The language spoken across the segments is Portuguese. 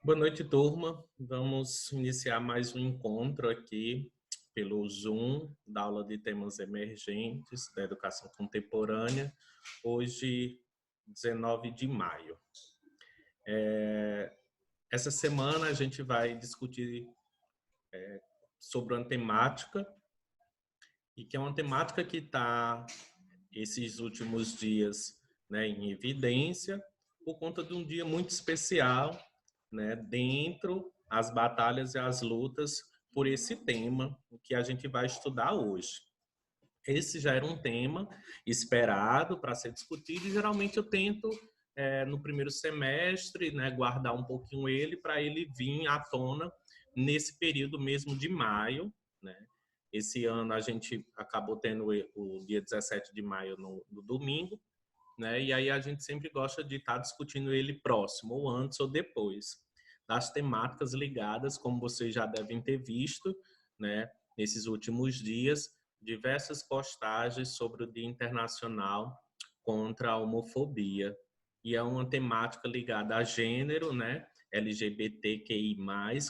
Boa noite, turma. Vamos iniciar mais um encontro aqui pelo Zoom da aula de temas emergentes da educação contemporânea, hoje, 19 de maio. Essa semana a gente vai discutir sobre uma temática, e que é uma temática que está, esses últimos dias, em evidência, por conta de um dia muito especial, dentro as batalhas e as lutas por esse tema que a gente vai estudar hoje. Esse já era um tema esperado para ser discutido e geralmente eu tento, no primeiro semestre, guardar um pouquinho ele para ele vir à tona nesse período mesmo de maio. Esse ano a gente acabou tendo o dia 17 de maio no domingo, e aí a gente sempre gosta de estar discutindo ele próximo, ou antes ou depois das temáticas ligadas, como vocês já devem ter visto, nesses últimos dias, diversas postagens sobre o Dia Internacional contra a Homofobia. E é uma temática ligada a gênero, LGBTQI+,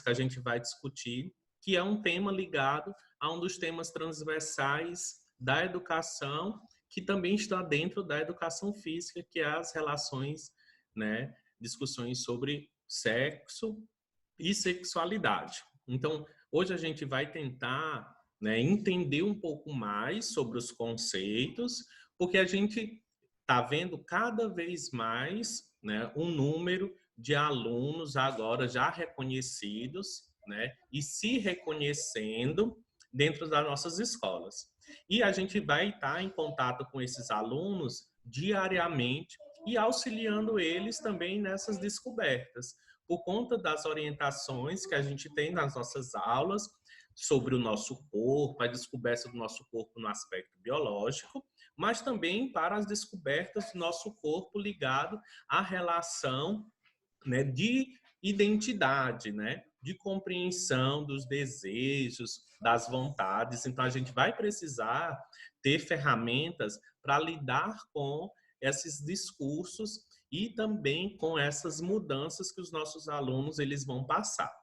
que a gente vai discutir, que é um tema ligado a um dos temas transversais da educação, que também está dentro da educação física, que é as relações, discussões sobre sexo e sexualidade. Então, hoje a gente vai tentar, entender um pouco mais sobre os conceitos, porque a gente está vendo cada vez mais, um número de alunos agora já reconhecidos, e se reconhecendo dentro das nossas escolas. E a gente vai estar em contato com esses alunos diariamente e auxiliando eles também nessas descobertas, por conta das orientações que a gente tem nas nossas aulas sobre o nosso corpo, a descoberta do nosso corpo no aspecto biológico, mas também para as descobertas do nosso corpo ligado à relação, de identidade, de compreensão dos desejos, das vontades. Então, a gente vai precisar ter ferramentas para lidar com esses discursos e também com essas mudanças que os nossos alunos eles vão passar.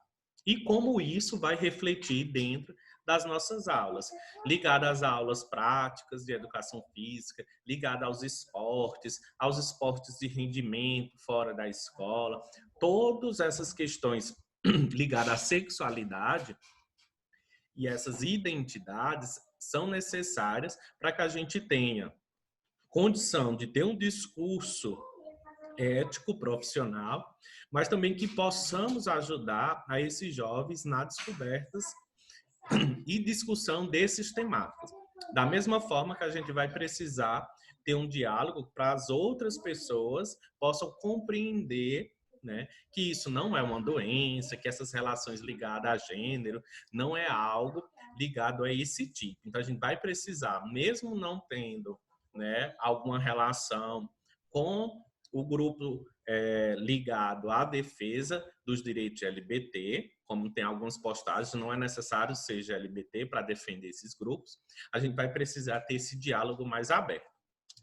E como isso vai refletir dentro das nossas aulas, ligada às aulas práticas de educação física, ligada aos esportes de rendimento fora da escola, todas essas questões ligadas à sexualidade e essas identidades são necessárias para que a gente tenha condição de ter um discurso ético, profissional, mas também que possamos ajudar a esses jovens na descobertas e discussão desses temáticos. Da mesma forma que a gente vai precisar ter um diálogo para as outras pessoas possam compreender, que isso não é uma doença, que essas relações ligadas a gênero não é algo ligado a esse tipo. Então, a gente vai precisar, mesmo não tendo, alguma relação com o grupo ligado à defesa dos direitos LGBT, como tem algumas postagens, não é necessário ser LGBT para defender esses grupos, a gente vai precisar ter esse diálogo mais aberto.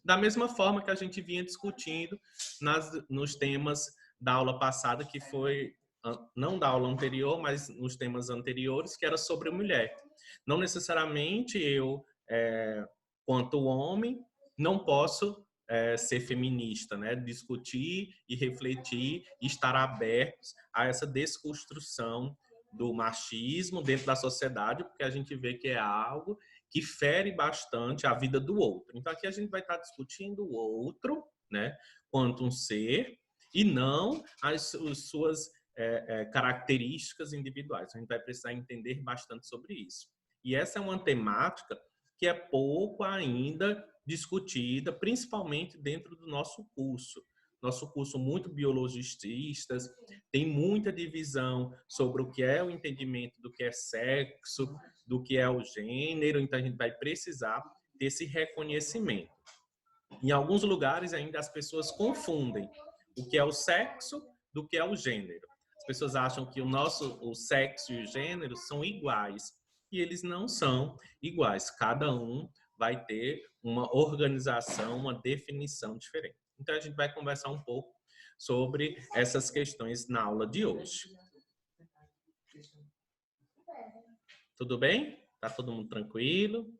Da mesma forma que a gente vinha discutindo nos temas da aula passada, que foi, não da aula anterior, mas nos temas anteriores, que era sobre mulher. Não necessariamente eu, quanto homem, não posso ser feminista, discutir e refletir e estar abertos a essa desconstrução do machismo dentro da sociedade, porque a gente vê que é algo que fere bastante a vida do outro. Então, aqui a gente vai estar discutindo o outro, quanto um ser, e não as suas características individuais. A gente vai precisar entender bastante sobre isso. E essa é uma temática que é pouco ainda discutida, principalmente dentro do nosso curso. Nosso curso muito biologistas, tem muita divisão sobre o que é o entendimento do que é sexo, do que é o gênero, então a gente vai precisar desse reconhecimento. Em alguns lugares ainda as pessoas confundem o que é o sexo do que é o gênero. As pessoas acham que o sexo e o gênero são iguais, e eles não são iguais. Cada um vai ter uma organização, uma definição diferente. Então, a gente vai conversar um pouco sobre essas questões na aula de hoje. Tudo bem? Tá todo mundo tranquilo?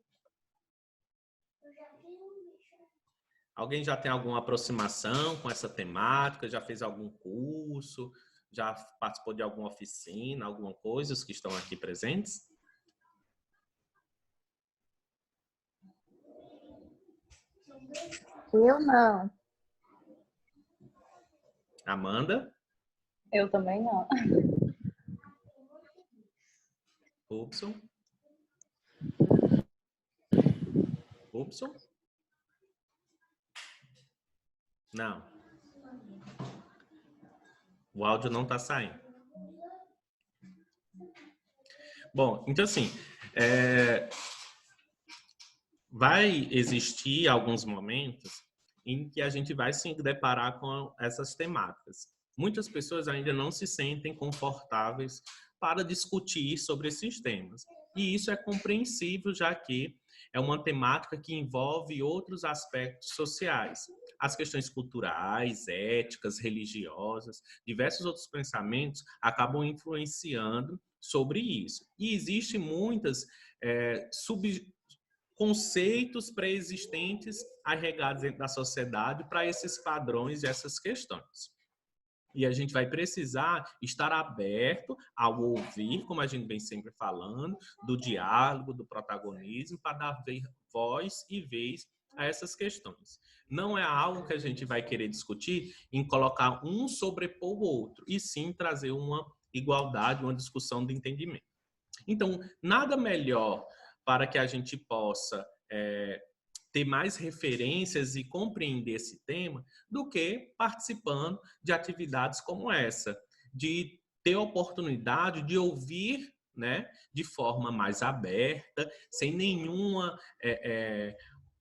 Alguém já tem alguma aproximação com essa temática? Já fez algum curso? Já participou de alguma oficina, alguma coisa, os que estão aqui presentes? Eu não. Amanda? Eu também não. Robson? Robson? Não. O áudio não está saindo. Bom, então assim, vai existir alguns momentos em que a gente vai se deparar com essas temáticas. Muitas pessoas ainda não se sentem confortáveis para discutir sobre esses temas. E isso é compreensível, já que é uma temática que envolve outros aspectos sociais. As questões culturais, éticas, religiosas, diversos outros pensamentos acabam influenciando sobre isso. E existem muitas conceitos pré-existentes arregados dentro da sociedade para esses padrões e essas questões. E a gente vai precisar estar aberto ao ouvir, como a gente vem sempre falando, do diálogo, do protagonismo, para dar voz e vez a essas questões. Não é algo que a gente vai querer discutir em colocar um sobrepor o outro, e sim trazer uma igualdade, uma discussão de entendimento. Então, nada melhor para que a gente possa ter mais referências e compreender esse tema do que participando de atividades como essa, de ter oportunidade de ouvir, né, de forma mais aberta, sem nenhuma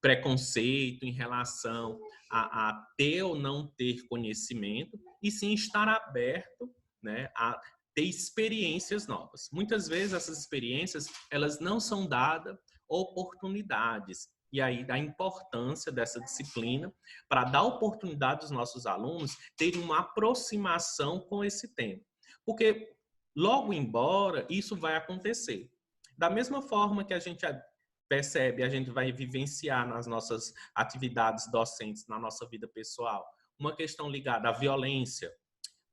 preconceito em relação a ter ou não ter conhecimento, e sim estar aberto, né, a ter experiências novas. Muitas vezes essas experiências, elas não são dadas oportunidades. E aí da importância dessa disciplina para dar oportunidade aos nossos alunos terem uma aproximação com esse tema. Porque logo embora isso vai acontecer. Da mesma forma que a gente percebe, a gente vai vivenciar nas nossas atividades docentes, na nossa vida pessoal, uma questão ligada à violência,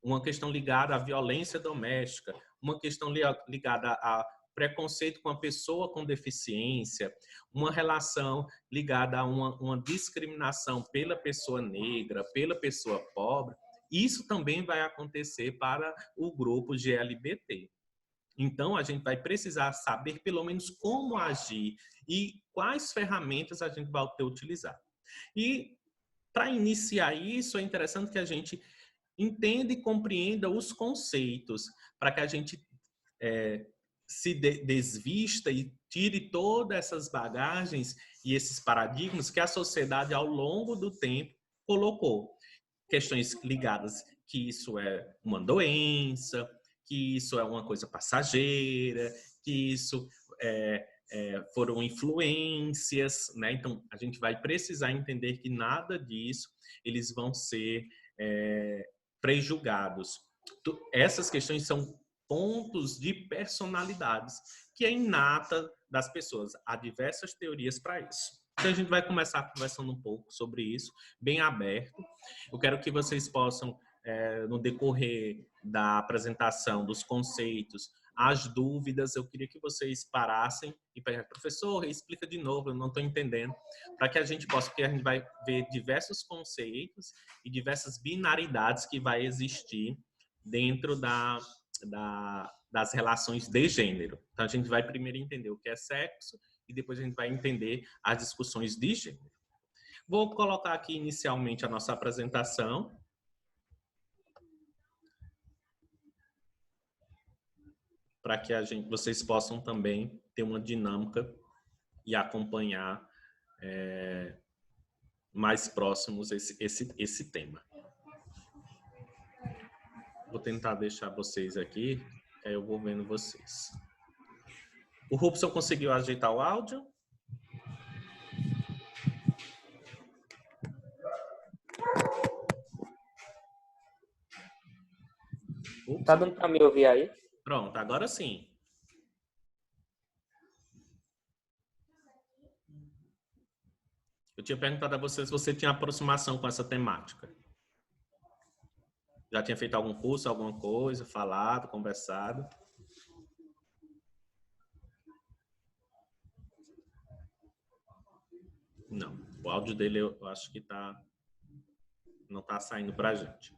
uma questão ligada à violência doméstica, uma questão ligada a preconceito com a pessoa com deficiência, uma relação ligada a uma discriminação pela pessoa negra, pela pessoa pobre. Isso também vai acontecer para o grupo GLBT. Então, a gente vai precisar saber pelo menos como agir e quais ferramentas a gente vai ter utilizar. E para iniciar isso, é interessante que a gente entenda e compreenda os conceitos, para que a gente se desvista e tire todas essas bagagens e esses paradigmas que a sociedade, ao longo do tempo, colocou. Questões ligadas que isso é uma doença, que isso é uma coisa passageira, que isso foram influências, né? Então, a gente vai precisar entender que nada disso eles vão ser prejulgados. Essas questões são pontos de personalidades que é inata das pessoas. Há diversas teorias para isso. Então, a gente vai começar conversando um pouco sobre isso, bem aberto. Eu quero que vocês possam, no decorrer da apresentação dos conceitos, as dúvidas, eu queria que vocês parassem e perguntassem, professor, explica de novo, eu não estou entendendo, para que a gente possa, porque a gente vai ver diversos conceitos e diversas binaridades que vai existir dentro das relações de gênero. Então, a gente vai primeiro entender o que é sexo e depois a gente vai entender as discussões de gênero. Vou colocar aqui inicialmente a nossa apresentação. Para que vocês possam também ter uma dinâmica e acompanhar mais próximos esse tema. Vou tentar deixar vocês aqui, aí eu vou vendo vocês. O Robson conseguiu ajeitar o áudio? Ups. Tá dando para me ouvir aí? Pronto, agora sim. Eu tinha perguntado a você se você tinha aproximação com essa temática. Já tinha feito algum curso, alguma coisa, falado, conversado? Não. O áudio dele eu acho que não está saindo para a gente.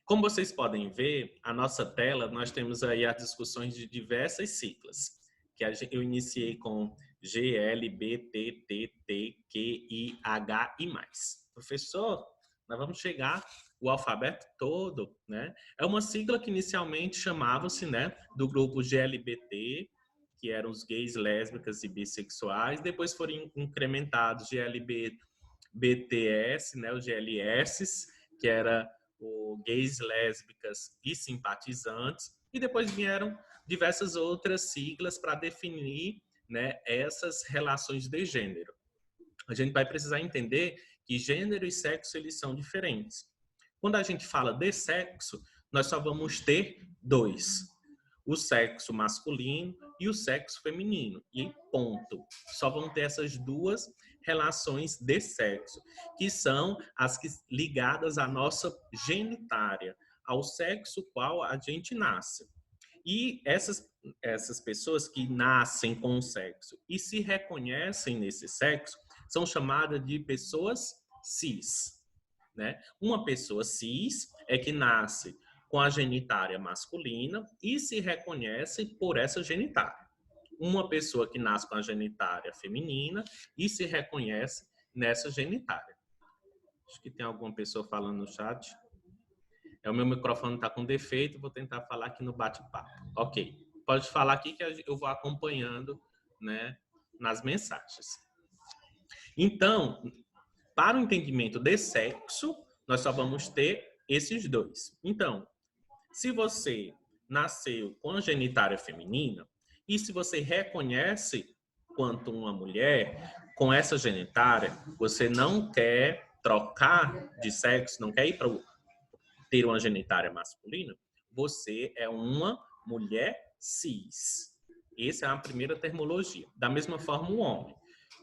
Como vocês podem ver, a nossa tela, nós temos aí as discussões de diversas siglas, que eu iniciei com G, L, B, T, T, T, Q, I, H e mais. Professor, nós vamos chegar o alfabeto todo, né? É uma sigla que inicialmente chamava-se, né, do grupo GLBT, que eram os gays, lésbicas e bissexuais, depois foram incrementados GLBTS, né, os GLS, que era o gays, lésbicas e simpatizantes, e depois vieram diversas outras siglas para definir, né, essas relações de gênero. A gente vai precisar entender que gênero e sexo eles são diferentes. Quando a gente fala de sexo, nós só vamos ter dois: o sexo masculino e o sexo feminino. E ponto. Só vão ter essas duas relações de sexo, que são as que ligadas à nossa genitária, ao sexo qual a gente nasce. E essas pessoas que nascem com o sexo e se reconhecem nesse sexo são chamadas de pessoas cis, né? Uma pessoa cis é que nasce com a genitária masculina e se reconhece por essa genitária. Uma pessoa que nasce com a genitária feminina e se reconhece nessa genitária. Acho que tem alguma pessoa falando no chat. O meu microfone está com defeito, vou tentar falar aqui no bate-papo. Ok, pode falar aqui que eu vou acompanhando, né, nas mensagens. Então, para o entendimento de sexo, nós só vamos ter esses dois. Então, se você nasceu com a genitária feminina e se você reconhece quanto uma mulher com essa genitária, você não quer trocar de sexo, não quer ir para ter uma genitária masculina, você é uma mulher cis. Essa é a primeira termologia. Da mesma forma, o homem.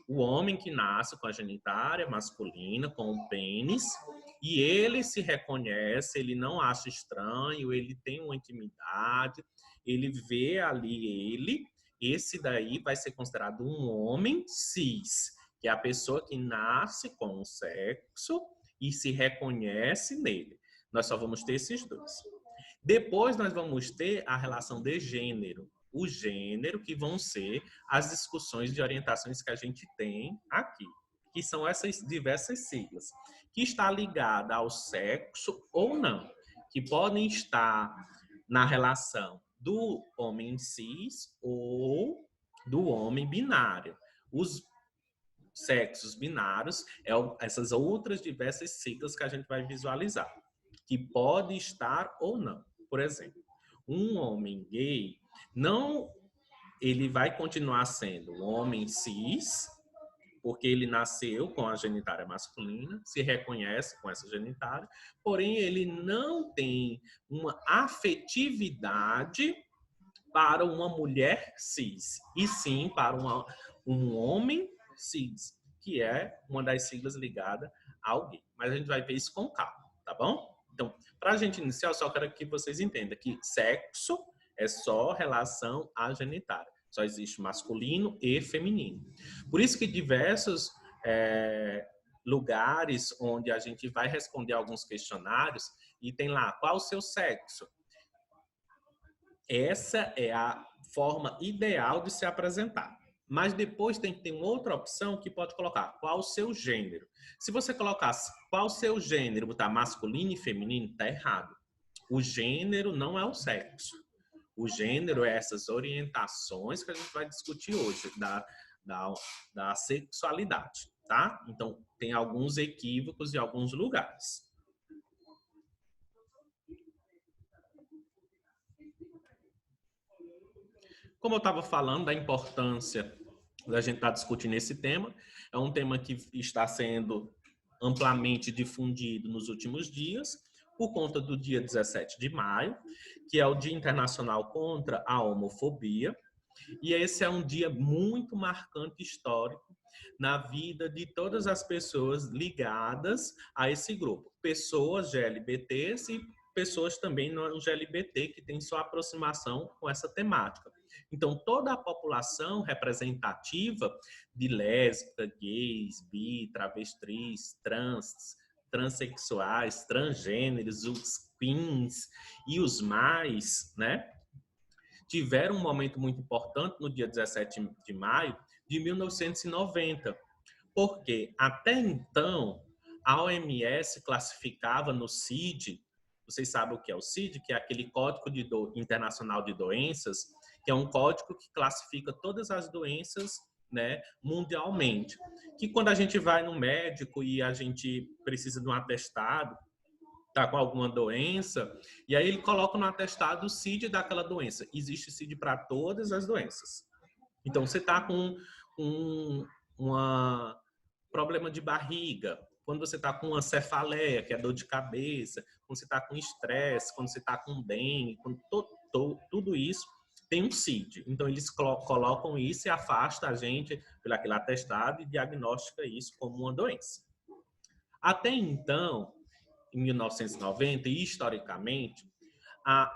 O homem que nasce com a genitária masculina, com o pênis, e ele se reconhece, ele não acha estranho, ele tem uma intimidade, ele vê ali esse daí vai ser considerado um homem cis, que é a pessoa que nasce com o sexo e se reconhece nele. Nós só vamos ter esses dois. Depois nós vamos ter a relação de gênero. O gênero, que vão ser as discussões de orientações que a gente tem aqui, que são essas diversas siglas, que está ligada ao sexo ou não, que podem estar na relação do homem cis ou do homem binário. Os sexos binários essas outras diversas siglas que a gente vai visualizar, que pode estar ou não. Por exemplo, um homem gay, ele vai continuar sendo um homem cis, porque ele nasceu com a genitária masculina, se reconhece com essa genitária, porém ele não tem uma afetividade para uma mulher cis, e sim para um homem cis, que é uma das siglas ligadas ao gay. Mas a gente vai ver isso com calma, tá bom? Então, para a gente iniciar, eu só quero que vocês entendam que sexo é só relação à genitária. Só existe masculino e feminino. Por isso que diversos lugares onde a gente vai responder alguns questionários e tem lá, qual o seu sexo? Essa é a forma ideal de se apresentar. Mas depois tem que ter uma outra opção que pode colocar qual o seu gênero. Se você colocar qual o seu gênero, botar masculino e feminino, está errado. O gênero não é o sexo. O gênero é essas orientações que a gente vai discutir hoje, da sexualidade, tá? Então, tem alguns equívocos em alguns lugares. Como eu estava falando da importância da gente estar discutindo esse tema, é um tema que está sendo amplamente difundido nos últimos dias, por conta do dia 17 de maio, que é o Dia Internacional contra a Homofobia. E esse é um dia muito marcante histórico na vida de todas as pessoas ligadas a esse grupo. Pessoas GLBTs e pessoas também não LGBT que têm sua aproximação com essa temática. Então, toda a população representativa de lésbicas, gays, bi, travestis, transexuais, transgêneros, os queens e os mais, né? Tiveram um momento muito importante no dia 17 de maio de 1990, porque até então a OMS classificava no CID, vocês sabem o que é o CID, que é aquele Código Internacional de Doenças, que é um código que classifica todas as doenças, né, mundialmente. Que quando a gente vai no médico e a gente precisa de um atestado, tá com alguma doença, e aí ele coloca no atestado o CID daquela doença. Existe CID para todas as doenças. Então, você está com um problema de barriga, quando você está com uma cefaleia, que é dor de cabeça, quando você está com estresse, quando você está com dengue, tudo isso tem um CID. Então, eles colocam isso e afastam a gente pelaquele atestado e diagnostica isso como uma doença. Até então, em 1990, e historicamente, a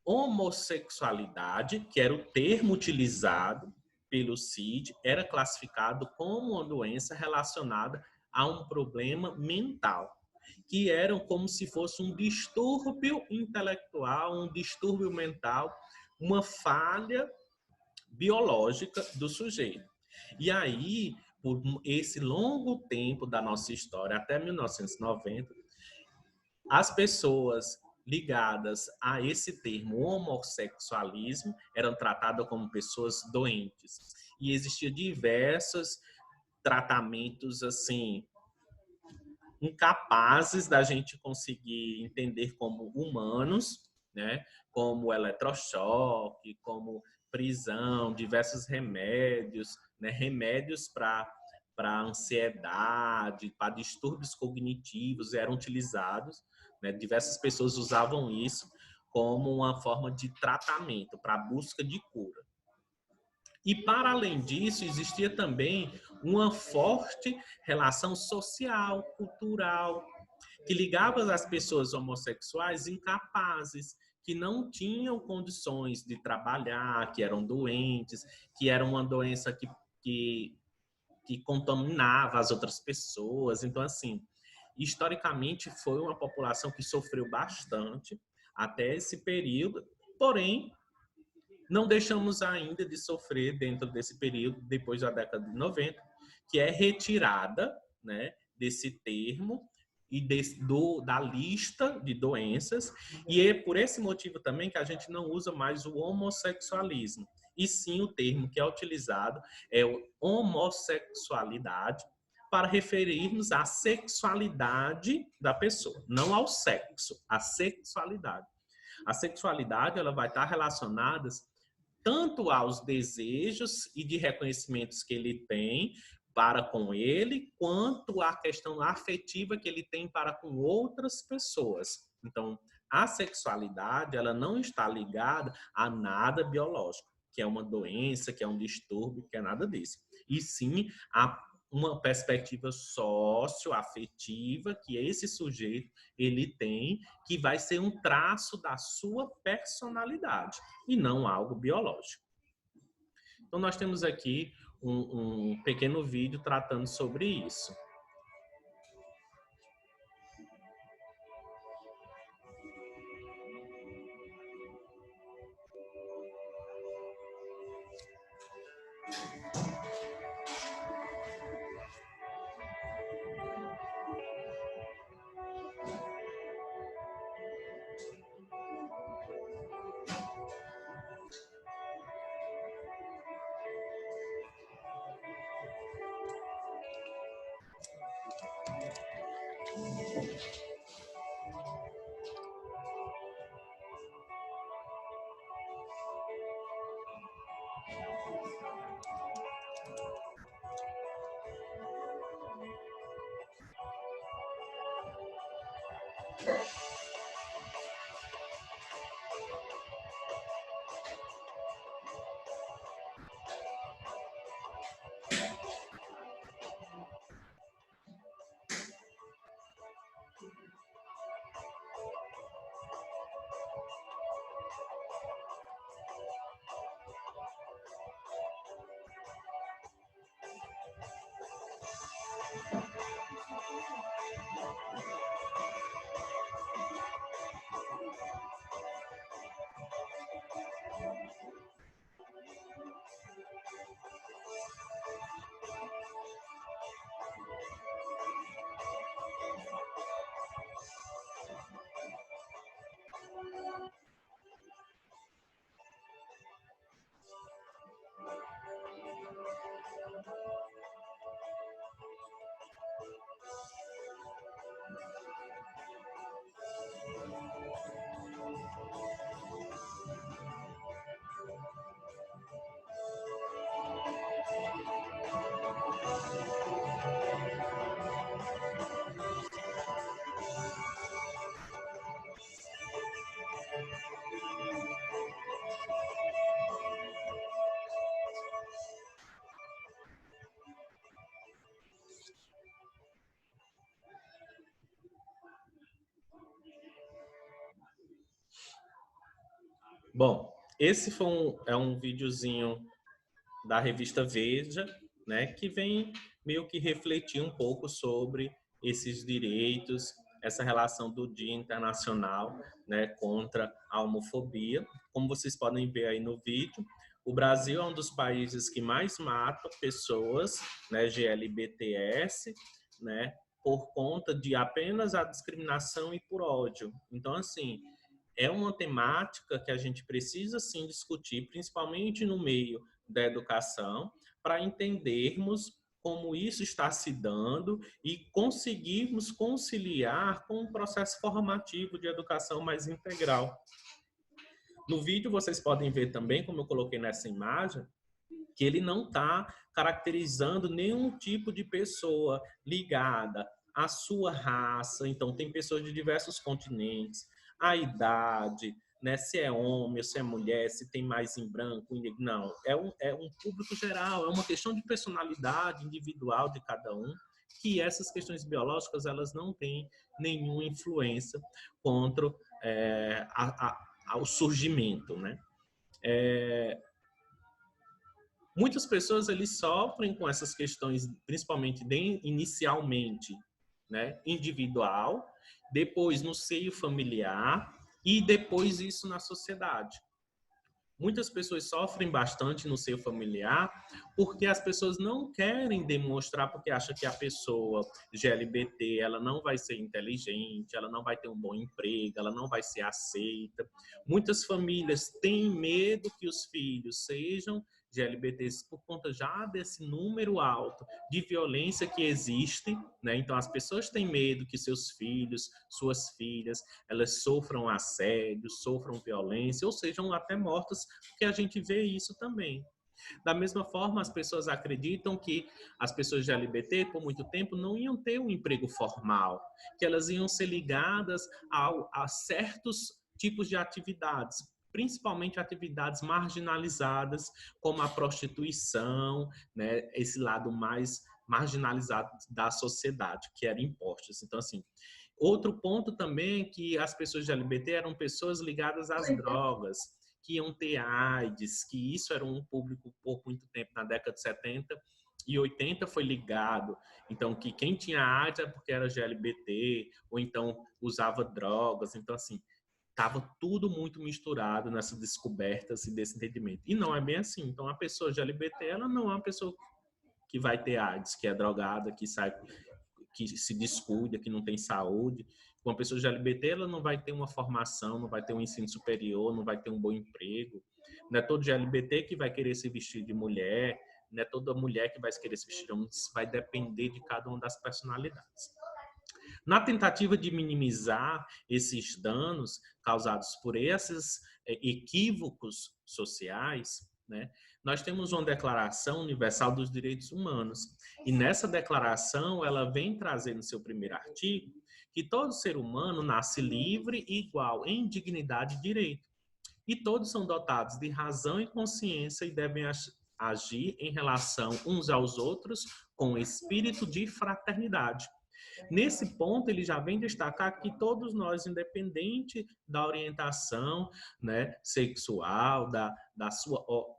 homossexualidade, que era o termo utilizado pelo CID, era classificado como uma doença relacionada a um problema mental, que eram como se fosse um distúrbio intelectual, um distúrbio mental, uma falha biológica do sujeito. E aí, por esse longo tempo da nossa história, até 1990, as pessoas ligadas a esse termo homossexualismo eram tratadas como pessoas doentes. E existiam diversos tratamentos assim incapazes da gente conseguir entender como humanos, né? Como eletrochoque, como prisão, diversos remédios, né? Remédios para ansiedade, para distúrbios cognitivos eram utilizados, né? Diversas pessoas usavam isso como uma forma de tratamento para busca de cura. E, para além disso, existia também uma forte relação social, cultural, que ligava as pessoas homossexuais incapazes, que não tinham condições de trabalhar, que eram doentes, que era uma doença que contaminava as outras pessoas. Então, assim, historicamente, foi uma população que sofreu bastante até esse período, porém, não deixamos ainda de sofrer dentro desse período, depois da década de 90, que é retirada, né, desse termo e da lista de doenças, e é por esse motivo também que a gente não usa mais o homossexualismo, e sim o termo que é utilizado é o homossexualidade, para referirmos à sexualidade da pessoa, não ao sexo, à sexualidade. A sexualidade ela vai estar relacionada tanto aos desejos e de reconhecimentos que ele tem para com ele, quanto à questão afetiva que ele tem para com outras pessoas. Então, a sexualidade, ela não está ligada a nada biológico, que é uma doença, que é um distúrbio, que é nada disso. E sim a uma perspectiva socioafetiva que esse sujeito ele tem, que vai ser um traço da sua personalidade e não algo biológico. Então, nós temos aqui um pequeno vídeo tratando sobre isso. Bom, esse foi um videozinho da revista Veja, né, que vem meio que refletir um pouco sobre esses direitos, essa relação do Dia Internacional, né, contra a homofobia. Como vocês podem ver aí no vídeo, o Brasil é um dos países que mais mata pessoas, né, GLBTS, né, por conta de apenas a discriminação e por ódio. Então, assim, é uma temática que a gente precisa sim discutir, principalmente no meio da educação, para entendermos como isso está se dando e conseguirmos conciliar com um processo formativo de educação mais integral. No vídeo vocês podem ver também, como eu coloquei nessa imagem, que ele não está caracterizando nenhum tipo de pessoa ligada à sua raça. Então, tem pessoas de diversos continentes, a idade, né, se é homem, se é mulher, se tem mais em branco, em negro. Não, é um público geral, é uma questão de personalidade individual de cada um, que essas questões biológicas elas não têm nenhuma influência contra o surgimento, né? Muitas pessoas eles sofrem com essas questões, principalmente inicialmente, né, individual, depois no seio familiar e depois isso na sociedade. Muitas pessoas sofrem bastante no seio familiar porque as pessoas não querem demonstrar, porque acham que a pessoa GLBT ela não vai ser inteligente, ela não vai ter um bom emprego, ela não vai ser aceita. Muitas famílias têm medo que os filhos sejam GLBTs por conta já desse número alto de violência que existe, né? Então as pessoas têm medo que seus filhos, suas filhas, elas sofram assédio, sofram violência ou sejam até mortas, porque a gente vê isso também. Da mesma forma, as pessoas acreditam que as pessoas de LGBT, por muito tempo, não iam ter um emprego formal, que elas iam ser ligadas a certos tipos de atividades, principalmente atividades marginalizadas, como a prostituição, né, esse lado mais marginalizado da sociedade, que era impostos. Então, assim, outro ponto também é que as pessoas de LGBT eram pessoas ligadas às drogas, que iam ter AIDS, que isso era um público por muito tempo, na década de 70 e 80 foi ligado. Então, que quem tinha AIDS é porque era GLBT, ou então usava drogas. Então, assim, estava tudo muito misturado nessas descobertas e desse entendimento. E não é bem assim. Então, a pessoa GLBT, ela não é uma pessoa que vai ter AIDS, que é drogada, que sai, que se descuida, que não tem saúde. Uma pessoa GLBT, ela não vai ter uma formação, não vai ter um ensino superior, não vai ter um bom emprego. Não é todo GLBT que vai querer se vestir de mulher, não é toda mulher que vai querer se vestir de homem, isso vai depender de cada uma das personalidades. Na tentativa de minimizar esses danos causados por esses equívocos sociais, né, nós temos uma Declaração Universal dos Direitos Humanos. E nessa declaração, ela vem trazer no seu primeiro artigo que todo ser humano nasce livre e igual em dignidade e direito. E todos são dotados de razão e consciência e devem agir em relação uns aos outros com espírito de fraternidade. Nesse ponto, ele já vem destacar que todos nós, independente da orientação, né, sexual,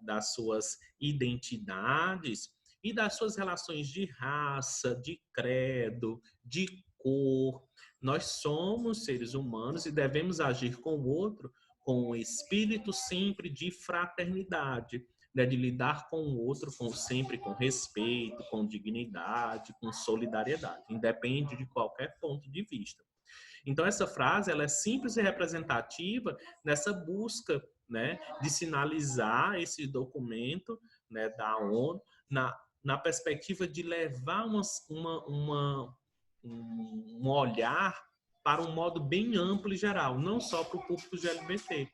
das suas identidades, e das suas relações de raça, de credo, de cor. Nós somos seres humanos e devemos agir com o outro com o espírito sempre de fraternidade, né, de lidar com o outro sempre com respeito, com dignidade, com solidariedade, independe de qualquer ponto de vista. Então essa frase ela é simples e representativa nessa busca, né, de sinalizar esse documento, né, da ONU na perspectiva de levar um olhar para um modo bem amplo e geral, não só para o público LGBT,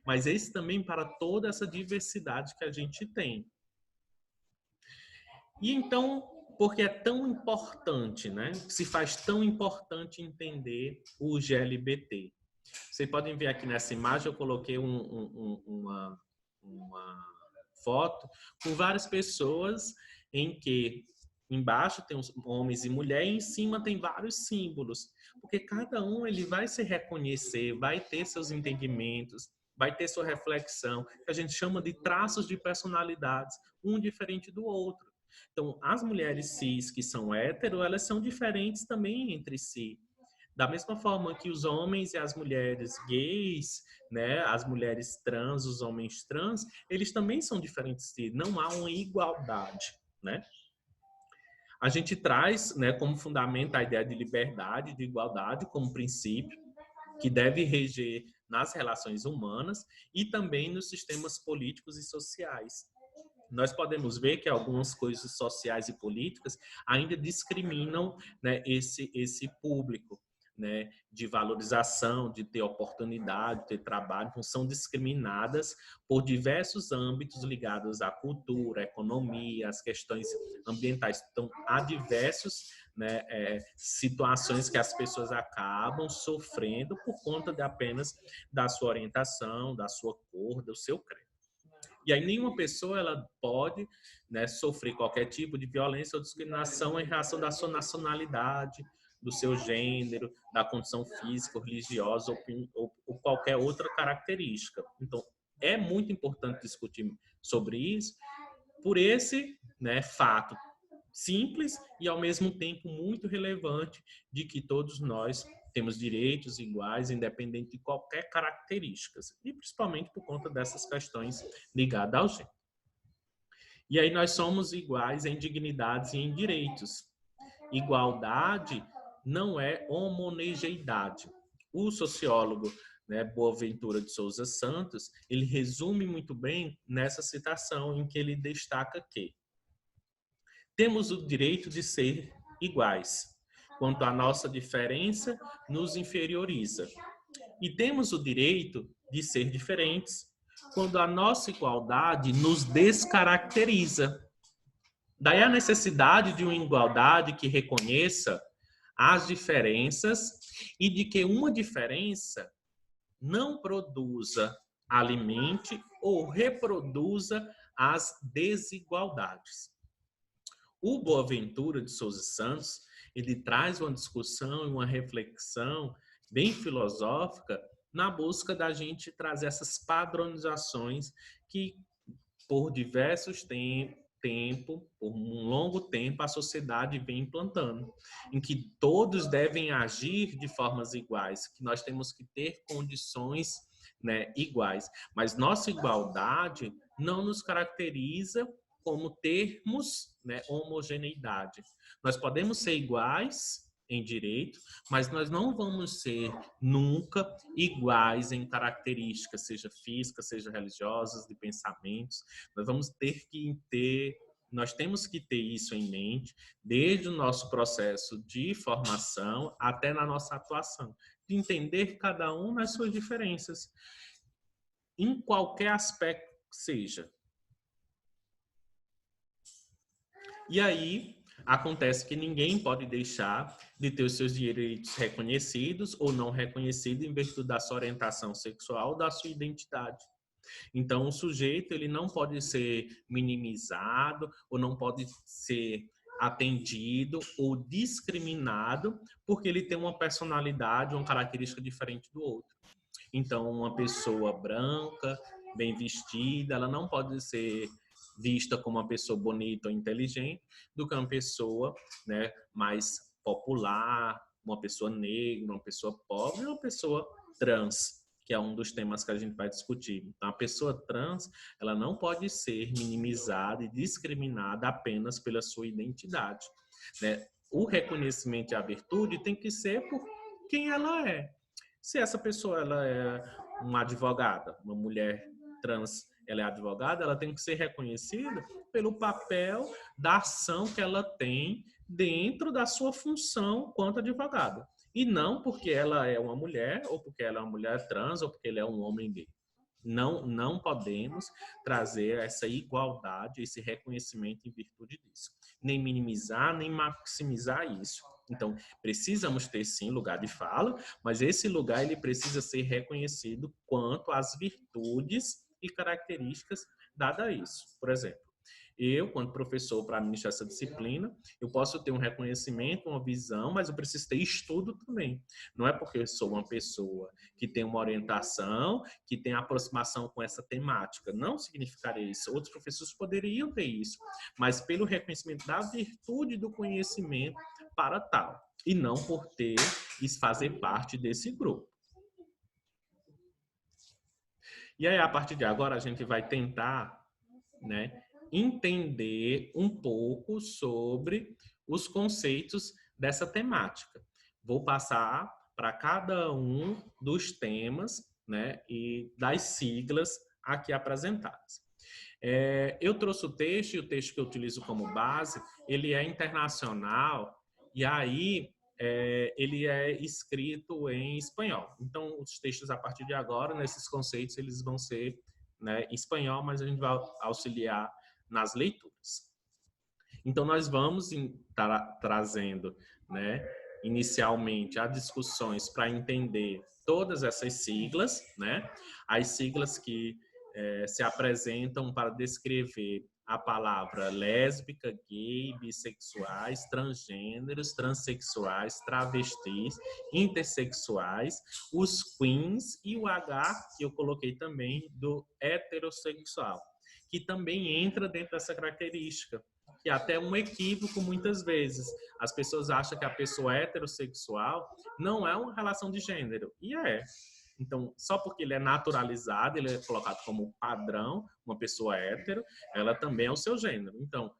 mas esse também para toda essa diversidade que a gente tem. E então, porque é tão importante, né? Se faz tão importante entender o GLBT. Vocês podem ver aqui nessa imagem, eu coloquei uma foto com várias pessoas em que embaixo tem os homens e mulheres e em cima tem vários símbolos, porque cada um ele vai se reconhecer, vai ter seus entendimentos, vai ter sua reflexão, que a gente chama de traços de personalidades, um diferente do outro. Então, as mulheres cis que são hétero, elas são diferentes também entre si. Da mesma forma que os homens e as mulheres gays, né, as mulheres trans, os homens trans, eles também são diferentes de si. Não há uma igualdade, né? A gente traz, né, como fundamento a ideia de liberdade, de igualdade como princípio que deve reger nas relações humanas e também nos sistemas políticos e sociais. Nós podemos ver que algumas coisas sociais e políticas ainda discriminam, né, esse público, né, de valorização, de ter oportunidade, de ter trabalho, então são discriminadas por diversos âmbitos ligados à cultura, à economia, às questões ambientais. Então, há diversos, né, situações que as pessoas acabam sofrendo por conta de apenas da sua orientação, da sua cor, do seu credo. E aí nenhuma pessoa ela pode, né, sofrer qualquer tipo de violência ou discriminação em razão da sua nacionalidade, do seu gênero, da condição física, religiosa ou qualquer outra característica. Então, é muito importante discutir sobre isso por esse, né, fato simples e, ao mesmo tempo, muito relevante de que todos nós temos direitos iguais, independente de qualquer característica, e principalmente por conta dessas questões ligadas ao gênero. E aí nós somos iguais em dignidades e em direitos. Igualdade não é homogeneidade. O sociólogo, né, Boaventura de Souza Santos, ele resume muito bem nessa citação em que ele destaca que temos o direito de ser iguais, quanto a nossa diferença nos inferioriza. E temos o direito de ser diferentes, quando a nossa igualdade nos descaracteriza. Daí a necessidade de uma igualdade que reconheça as diferenças e de que uma diferença não produza, alimente ou reproduza as desigualdades. O Boaventura de Souza Santos, ele traz uma discussão e uma reflexão bem filosófica na busca da gente trazer essas padronizações que, por diversos por um longo tempo, a sociedade vem implantando, em que todos devem agir de formas iguais, que nós temos que ter condições, né, iguais. Mas nossa igualdade não nos caracteriza como termos, né, homogeneidade. Nós podemos ser iguais em direito, mas nós não vamos ser nunca iguais em características, seja físicas, seja religiosas, de pensamentos. Nós temos que ter isso em mente desde o nosso processo de formação até na nossa atuação, de entender cada um nas suas diferenças, em qualquer aspecto que seja. E aí, acontece que ninguém pode deixar de ter os seus direitos reconhecidos ou não reconhecidos em virtude da sua orientação sexual ou da sua identidade. Então, o sujeito ele não pode ser minimizado ou não pode ser atendido ou discriminado porque ele tem uma personalidade, uma característica diferente do outro. Então, uma pessoa branca, bem vestida, ela não pode ser vista como uma pessoa bonita ou inteligente do que uma pessoa, né, mais popular, uma pessoa negra, uma pessoa pobre, uma pessoa trans, que é um dos temas que a gente vai discutir. Então, a pessoa trans, ela não pode ser minimizada e discriminada apenas pela sua identidade, né? O reconhecimento e a virtude tem que ser por quem ela é. Se essa pessoa ela é uma advogada, uma mulher trans, ela é advogada, ela tem que ser reconhecida pelo papel da ação que ela tem dentro da sua função quanto advogada. E não porque ela é uma mulher, ou porque ela é uma mulher trans, ou porque ele é um homem gay. Não podemos trazer essa igualdade, esse reconhecimento em virtude disso. Nem minimizar, nem maximizar isso. Então, precisamos ter, sim, lugar de fala, mas esse lugar ele precisa ser reconhecido quanto às virtudes e características dadas a isso. Por exemplo, eu, quando professor para administrar essa disciplina, eu posso ter um reconhecimento, uma visão, mas eu preciso ter estudo também. Não é porque eu sou uma pessoa que tem uma orientação, que tem aproximação com essa temática. Não significaria isso. Outros professores poderiam ter isso, mas pelo reconhecimento da virtude do conhecimento para tal, e não por ter e fazer parte desse grupo. E aí, a partir de agora, a gente vai tentar, né, entender um pouco sobre os conceitos dessa temática. Vou passar para cada um dos temas, né, e das siglas aqui apresentadas. Eu trouxe o texto, e o texto que eu utilizo como base, ele é internacional, e aí ele é escrito em espanhol. Então, os textos, a partir de agora, nesses conceitos, eles vão ser, né, em espanhol, mas a gente vai auxiliar nas leituras. Então, nós vamos trazendo, né, inicialmente, as discussões para entender todas essas siglas, né, as siglas que se apresentam para descrever a palavra lésbica, gay, bissexuais, transgêneros, transexuais, travestis, intersexuais, os queens e o H, que eu coloquei também, do heterossexual, que também entra dentro dessa característica, que é até um equívoco muitas vezes. As pessoas acham que a pessoa heterossexual não é uma relação de gênero, e é. Então, só porque ele é naturalizado, ele é colocado como padrão, uma pessoa hétero, ela também é o seu gênero. Então,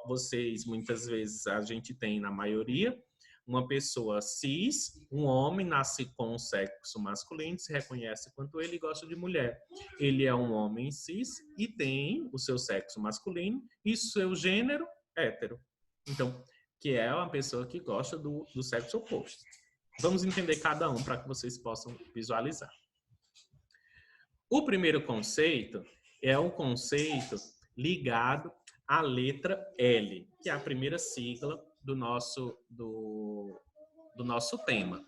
vocês, muitas vezes, a gente tem, na maioria, uma pessoa cis, um homem nasce com o sexo masculino, se reconhece quanto ele gosta de mulher. Ele é um homem cis e tem o seu sexo masculino e seu gênero hétero. Então, que é uma pessoa que gosta do sexo oposto. Vamos entender cada um para que vocês possam visualizar. O primeiro conceito é um conceito ligado à letra L, que é a primeira sigla do nosso tema,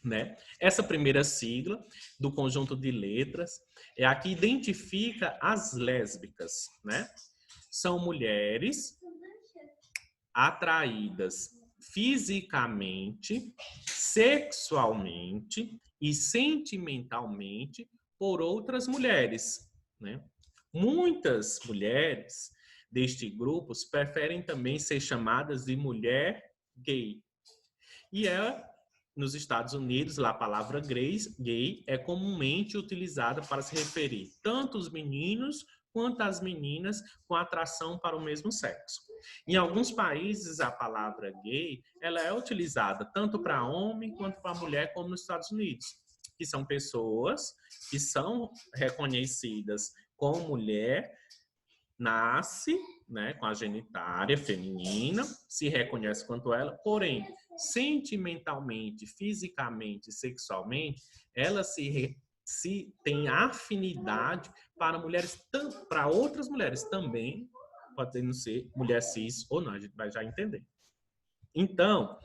né? Essa primeira sigla do conjunto de letras é a que identifica as lésbicas, né? São mulheres atraídas fisicamente, sexualmente e sentimentalmente por outras mulheres, né? Muitas mulheres deste grupo preferem também ser chamadas de mulher gay. E nos Estados Unidos, a palavra gay é comumente utilizada para se referir tanto os meninos quanto as meninas com atração para o mesmo sexo. Em alguns países, a palavra gay ela é utilizada tanto para homem quanto para mulher, como nos Estados Unidos, que são pessoas que são reconhecidas como mulher, nasce, né, com a genitália feminina, se reconhece quanto ela, porém, sentimentalmente, fisicamente, sexualmente, ela se tem afinidade para mulheres, para outras mulheres também, podendo ser mulher cis ou não, a gente vai já entender. Então,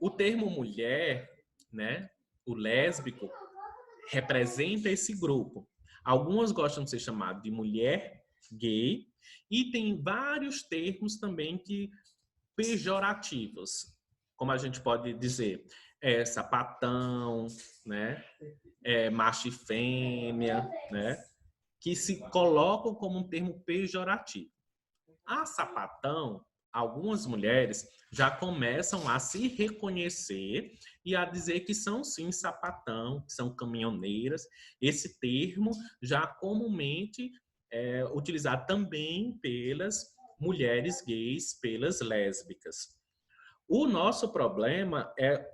o termo mulher, né, o lésbico, representa esse grupo. Algumas gostam de ser chamadas de mulher gay e tem vários termos também que pejorativos, como a gente pode dizer, sapatão, né, macho e fêmea, né, que se colocam como um termo pejorativo. A sapatão, algumas mulheres já começam a se reconhecer e a dizer que são sim sapatão, que são caminhoneiras. Esse termo já comumente é utilizado também pelas mulheres gays, pelas lésbicas. O nosso problema é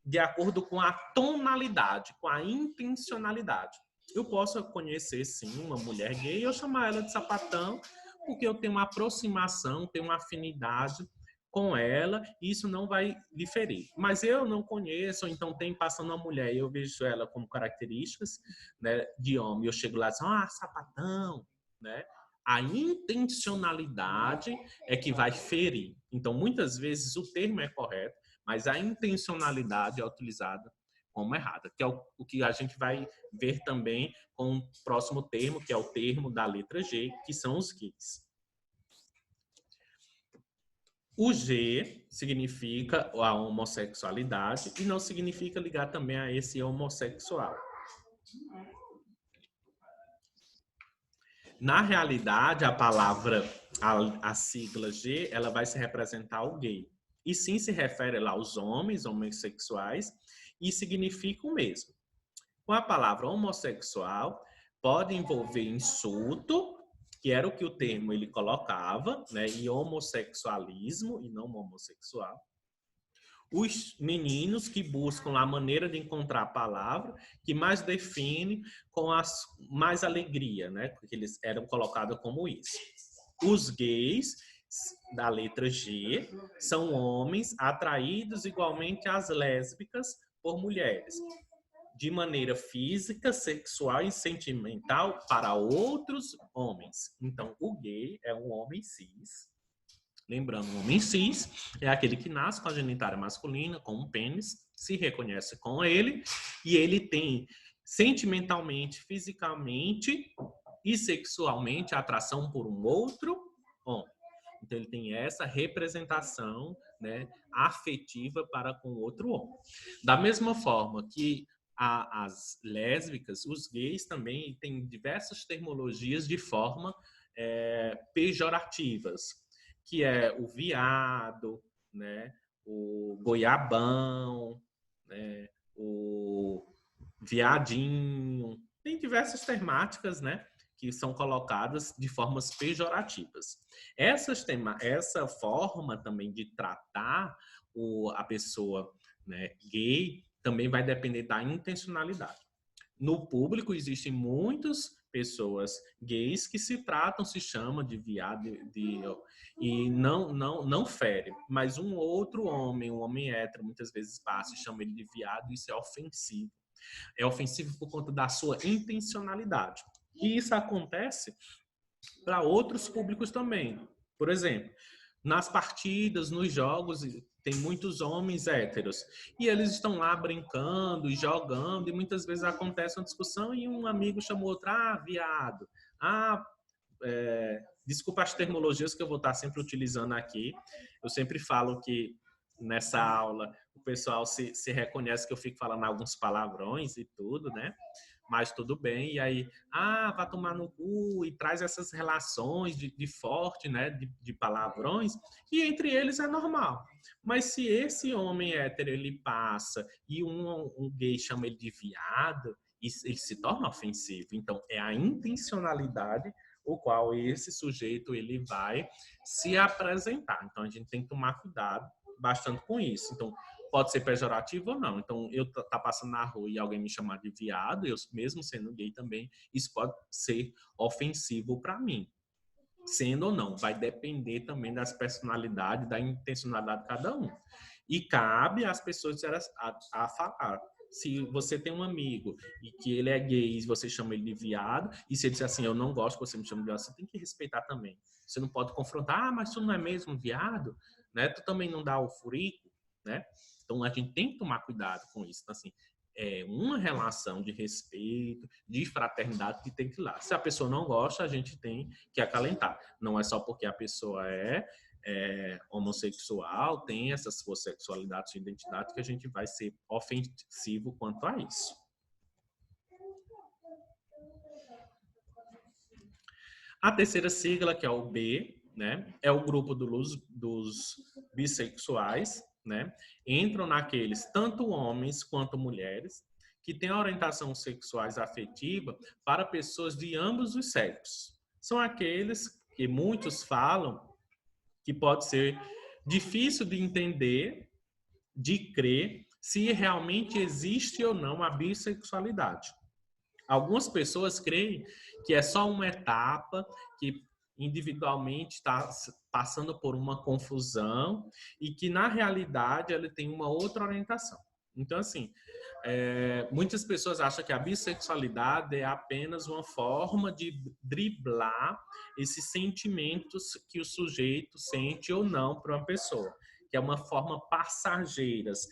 de acordo com a tonalidade, com a intencionalidade. Eu posso conhecer, sim, uma mulher gay e eu chamar ela de sapatão, porque eu tenho uma aproximação, tenho uma afinidade com ela, e isso não vai lhe ferir. Mas eu não conheço, então tem passando uma mulher e eu vejo ela como características, né, de homem, eu chego lá e digo, sapatão, né? A intencionalidade é que vai ferir. Então, muitas vezes o termo é correto, mas a intencionalidade é utilizada como errada, que é o que a gente vai ver também com o próximo termo, que é o termo da letra G, que são os gays. O G significa a homossexualidade e não significa ligar também a esse homossexual. Na realidade, a palavra, a sigla G, ela vai se representar o gay. E sim se refere lá aos homens homossexuais e significa o mesmo. Com a palavra homossexual, pode envolver insulto, que era o que o termo ele colocava, né? E homossexualismo, e não homossexual. Os meninos que buscam a maneira de encontrar a palavra que mais define com mais alegria, né? Porque eles eram colocados como isso. Os gays, da letra G, são homens atraídos igualmente às lésbicas por mulheres, de maneira física, sexual e sentimental para outros homens. Então, o gay é um homem cis. Lembrando, um homem cis é aquele que nasce com a genitália masculina, com um pênis, se reconhece com ele, e ele tem sentimentalmente, fisicamente e sexualmente atração por um outro homem. Então, ele tem essa representação, né, afetiva para com outro homem. Da mesma forma que as lésbicas, os gays também têm diversas terminologias de forma pejorativas, que é o viado, né, o goiabão, né, o viadinho. Tem diversas temáticas, né, que são colocadas de formas pejorativas. Essa forma também de tratar a pessoa, né, gay também vai depender da intencionalidade. No público existem muitas pessoas gays que se tratam, se chamam de viado e não fere. Mas um outro homem, um homem hétero, muitas vezes passa e chama ele de viado, e isso é ofensivo. É ofensivo por conta da sua intencionalidade. E isso acontece para outros públicos também. Por exemplo, nas partidas, nos jogos, tem muitos homens héteros. E eles estão lá brincando e jogando, e muitas vezes acontece uma discussão e um amigo chama o outro, viado. Desculpa as terminologias que eu vou estar sempre utilizando aqui. Eu sempre falo que nessa aula o pessoal se reconhece que eu fico falando alguns palavrões e tudo, né? Mas tudo bem, e aí, vai tomar no cu, e traz essas relações de forte, né, de palavrões, e entre eles é normal. Mas se esse homem hétero, ele passa, e um gay chama ele de viado, ele se torna ofensivo. Então, é a intencionalidade o qual esse sujeito, ele vai se apresentar. Então, a gente tem que tomar cuidado bastante com isso. Então, pode ser pejorativo ou não. Então, eu tá passando na rua e alguém me chamar de viado, eu mesmo sendo gay também, isso pode ser ofensivo para mim. Sendo ou não, vai depender também das personalidades, da intencionalidade de cada um. E cabe às pessoas a falar. Se você tem um amigo e que ele é gay e você chama ele de viado, e se ele disser assim, eu não gosto que você me chame de viado, você tem que respeitar também. Você não pode confrontar, mas tu não é mesmo viado, né? Tu também não dá o furico, né? Então, a gente tem que tomar cuidado com isso. Então, assim, é uma relação de respeito, de fraternidade que tem que ir lá. Se a pessoa não gosta, a gente tem que acalentar. Não é só porque a pessoa é homossexual, tem essa sua sexualidade, sua identidade, que a gente vai ser ofensivo quanto a isso. A terceira sigla, que é o B, né, é o grupo dos bissexuais, né? Entram naqueles tanto homens quanto mulheres que têm orientação sexuais afetiva para pessoas de ambos os sexos. São aqueles que muitos falam que pode ser difícil de entender, de crer se realmente existe ou não a bissexualidade. Algumas pessoas creem que é só uma etapa, que individualmente está passando por uma confusão e que, na realidade, ele tem uma outra orientação. Então, assim, muitas pessoas acham que a bissexualidade é apenas uma forma de driblar esses sentimentos que o sujeito sente ou não para uma pessoa, que é uma forma passageiras.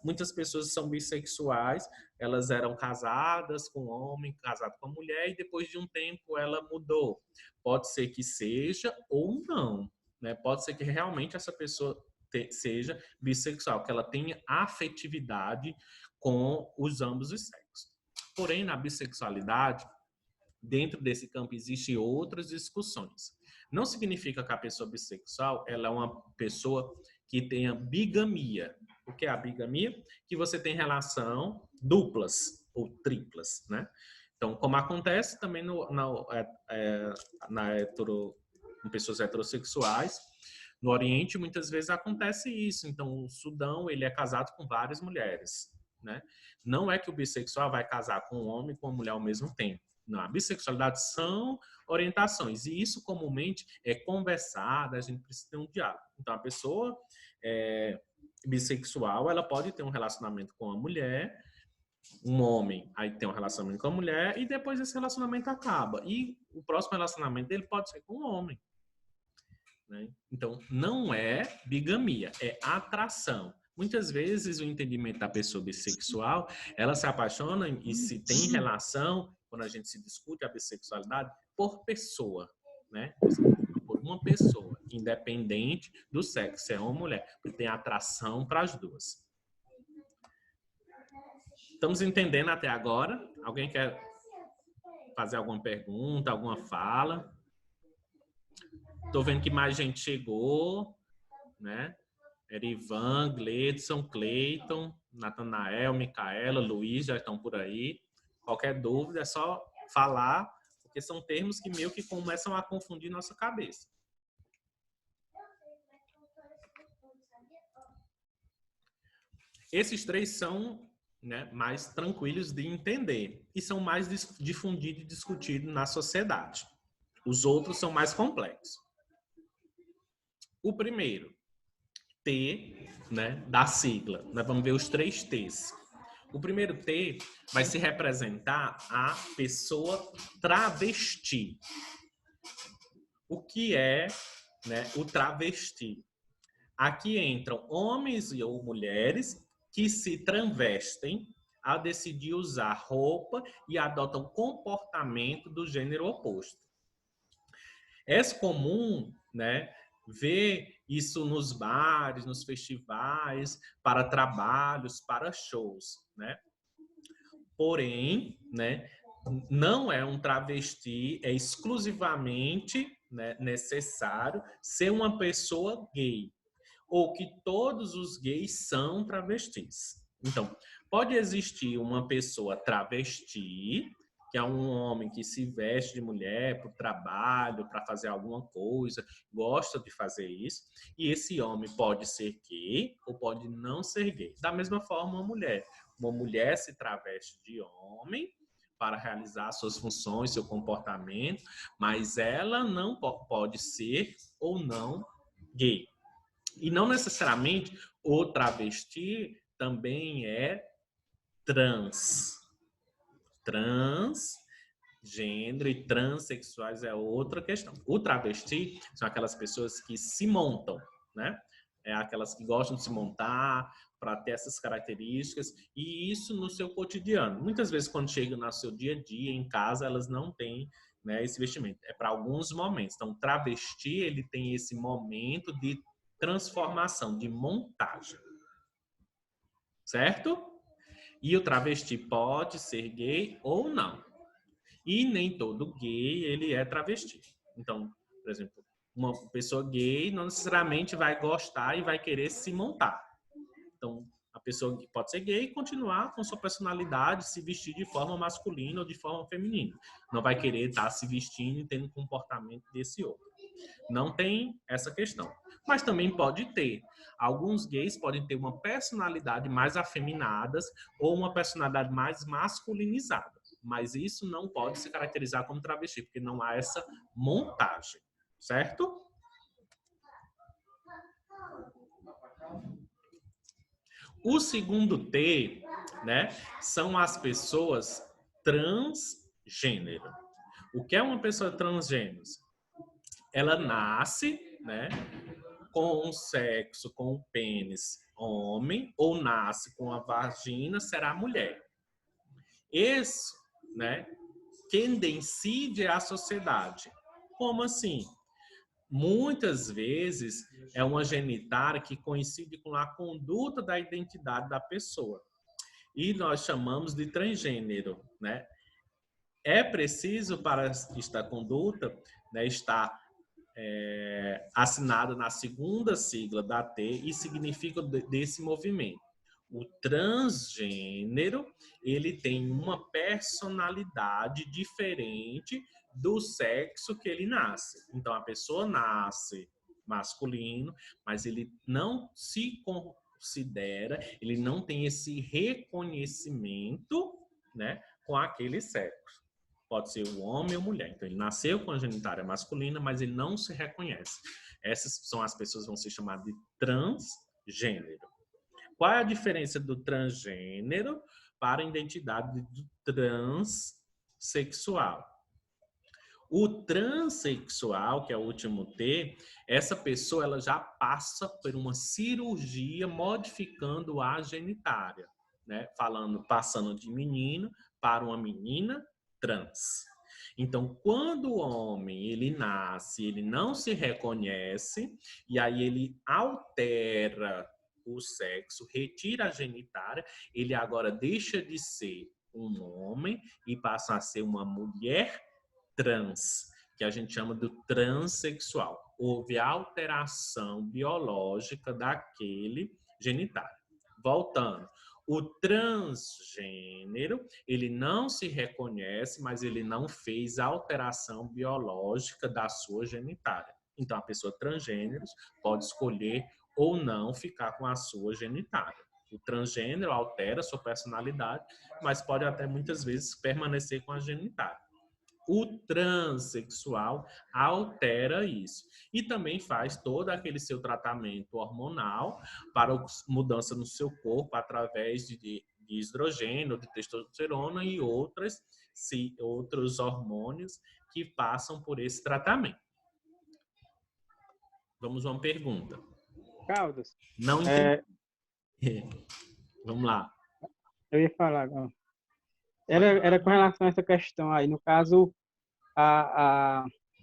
Muitas pessoas são bissexuais, elas eram casadas com um homem, casado com uma mulher, e depois de um tempo ela mudou. Pode ser que seja ou não, né? Pode ser que realmente essa pessoa seja bissexual, que ela tenha afetividade com os ambos os sexos. Porém, na bissexualidade, dentro desse campo existem outras discussões. Não significa que a pessoa bissexual ela é uma pessoa que tenha bigamia. O que é a bigamia? Que você tem relação duplas ou triplas, né? Então, como acontece também em pessoas heterossexuais, no Oriente muitas vezes acontece isso. Então, o Sudão ele é casado com várias mulheres, né? Não é que o bissexual vai casar com um homem e com uma mulher ao mesmo tempo. Não, a bissexualidade são orientações. E isso comumente é conversado, a gente precisa ter um diálogo. Então, a pessoa bissexual, ela pode ter um relacionamento com a mulher, um homem aí tem um relacionamento com a mulher e depois esse relacionamento acaba. E o próximo relacionamento dele pode ser com um homem. Né? Então, não é bigamia, é atração. Muitas vezes o entendimento da pessoa bissexual, ela se apaixona e se tem relação, quando a gente se discute a bissexualidade, por pessoa, né? Por uma pessoa, independente do sexo, se é homem ou mulher, porque tem atração para as duas. Estamos entendendo até agora? Alguém quer fazer alguma pergunta, alguma fala? Estou vendo que mais gente chegou, né? Erivan, Gledson, Cleiton, Natanael, Micaela, Luiz já estão por aí. Qualquer dúvida é só falar, porque são termos que meio que começam a confundir nossa cabeça. Esses três são, né, mais tranquilos de entender e são mais difundidos e discutidos na sociedade. Os outros são mais complexos. O primeiro, T, né, da sigla. Nós vamos ver os 3 T's. O primeiro T vai se representar a pessoa travesti. O que é, né, o travesti? Aqui entram homens ou mulheres que se travestem a decidir usar roupa e adotam comportamento do gênero oposto. É comum, né, ver isso nos bares, nos festivais, para trabalhos, para shows, né? Porém, né, não é um travesti, é exclusivamente, né, necessário ser uma pessoa gay, ou que todos os gays são travestis. Então, pode existir uma pessoa travesti, que é um homem que se veste de mulher para o trabalho, para fazer alguma coisa, gosta de fazer isso, e esse homem pode ser gay ou pode não ser gay. Da mesma forma, uma mulher se traveste de homem para realizar suas funções, seu comportamento, mas ela não pode ser ou não gay. E não necessariamente o travesti também é trans. Transgênero e transexuais é outra questão. O travesti são aquelas pessoas que se montam, né? É aquelas que gostam de se montar para ter essas características e isso no seu cotidiano. Muitas vezes quando chegam no seu dia a dia, em casa, elas não têm, né, esse vestimento. É para alguns momentos. Então, o travesti, ele tem esse momento de transformação, de montagem. Certo? E o travesti pode ser gay ou não. E nem todo gay ele é travesti. Então, por exemplo, uma pessoa gay não necessariamente vai gostar e vai querer se montar. Então, a pessoa pode ser gay e continuar com sua personalidade, se vestir de forma masculina ou de forma feminina. Não vai querer estar se vestindo e tendo um comportamento desse outro. Não tem essa questão. Mas também pode ter. Alguns gays podem ter uma personalidade mais afeminada ou uma personalidade mais masculinizada. Mas isso não pode se caracterizar como travesti, porque não há essa montagem. Certo? O segundo T, né, são as pessoas transgênero. O que é uma pessoa transgênero? Ela nasce, né, com um sexo, com o pênis homem, ou nasce com a vagina, será mulher. Isso, né, quem decide é a sociedade. Como assim? Muitas vezes é uma genitália que coincide com a conduta da identidade da pessoa. E nós chamamos de transgênero, né? É preciso para esta conduta, né, estar assinada na segunda sigla da T e significa desse movimento. O transgênero, ele tem uma personalidade diferente do sexo que ele nasce. Então, a pessoa nasce masculino, mas ele não se considera, ele não tem esse reconhecimento, né, com aquele sexo. Pode ser o homem ou mulher. Então, ele nasceu com a genitália masculina, mas ele não se reconhece. Essas são as pessoas que vão ser chamadas de transgênero. Qual é a diferença do transgênero para a identidade do transexual? O transexual, que é o último T, essa pessoa ela já passa por uma cirurgia modificando a genitália, né? Passando de menino para uma menina trans. Então, quando o homem ele nasce, ele não se reconhece e aí ele altera o sexo, retira a genitália, ele agora deixa de ser um homem e passa a ser uma mulher trans, que a gente chama do transexual. Houve alteração biológica daquele genitário. Voltando, o transgênero, ele não se reconhece, mas ele não fez alteração biológica da sua genitália. Então, a pessoa transgênero pode escolher ou não ficar com a sua genitália. O transgênero altera a sua personalidade, mas pode até muitas vezes permanecer com a genitália. O transexual altera isso. E também faz todo aquele seu tratamento hormonal para mudança no seu corpo através de estrogênio, de testosterona e outros hormônios que passam por esse tratamento. Vamos a uma pergunta. Caldas. Não entendi. Vamos lá. Eu ia falar agora. Era com relação a essa questão aí. No caso,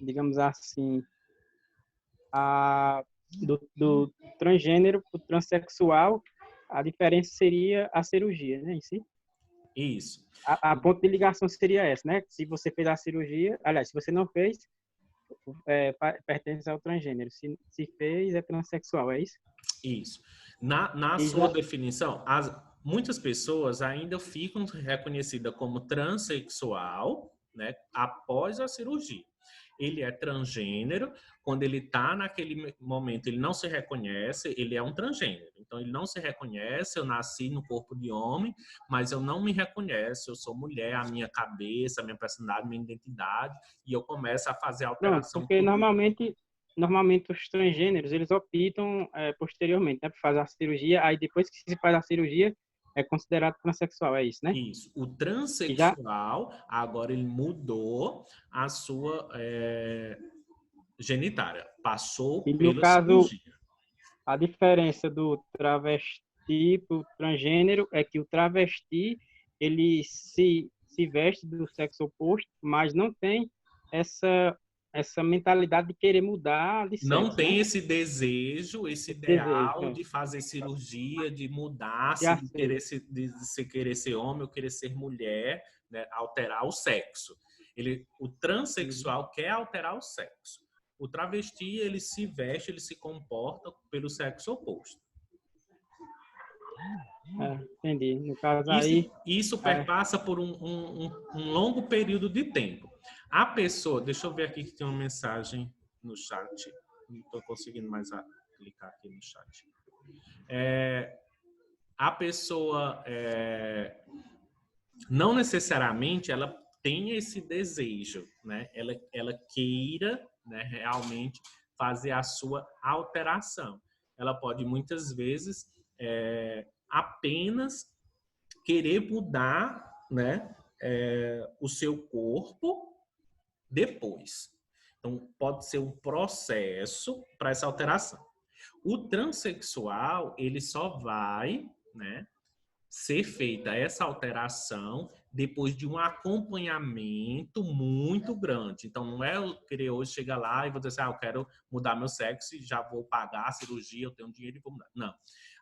digamos assim, do transgênero para o transexual, a diferença seria a cirurgia, né, em si? Isso. A ponto de ligação seria essa, né? Se você fez a cirurgia, aliás, se você não fez, pertence ao transgênero. Se fez, é transexual, é isso? Isso. Na sua definição, muitas pessoas ainda ficam reconhecidas como transexual, né, após a cirurgia. Ele é transgênero, quando ele está naquele momento, ele não se reconhece, ele é um transgênero. Então, ele não se reconhece, eu nasci no corpo de homem, mas eu não me reconheço, eu sou mulher, a minha cabeça, a minha personalidade, a minha identidade, e eu começo a fazer alteração. Não, porque normalmente os transgêneros, eles optam posteriormente, né, para fazer a cirurgia, aí depois que se faz a cirurgia, é considerado transexual, é isso, né? Isso. O transexual, agora ele mudou a sua genitália. Passou pela cirurgia. A diferença do travesti para o transgênero é que o travesti, ele se veste do sexo oposto, mas não tem essa mentalidade de querer mudar de sexo. Não tem, né, esse desejo, esse ideal de fazer cirurgia, de mudar, de querer ser homem ou querer ser mulher, né, alterar o sexo. O transexual quer alterar o sexo. O travesti, ele se veste, ele se comporta pelo sexo oposto. Entendi. No caso Isso, aí... isso perpassa por um longo período de tempo. A pessoa... Deixa eu ver aqui que tem uma mensagem no chat. Não estou conseguindo mais clicar aqui no chat. A pessoa... não necessariamente ela tem esse desejo, né? Ela queira, né, realmente fazer a sua alteração. Ela pode, muitas vezes, apenas querer mudar, né, o seu corpo depois. Então, pode ser um processo para essa alteração. O transexual, ele só vai, né, ser feita essa alteração depois de um acompanhamento muito grande. Então, não é eu querer hoje chegar lá e vou dizer assim, eu quero mudar meu sexo e já vou pagar a cirurgia, eu tenho dinheiro e vou mudar. Não.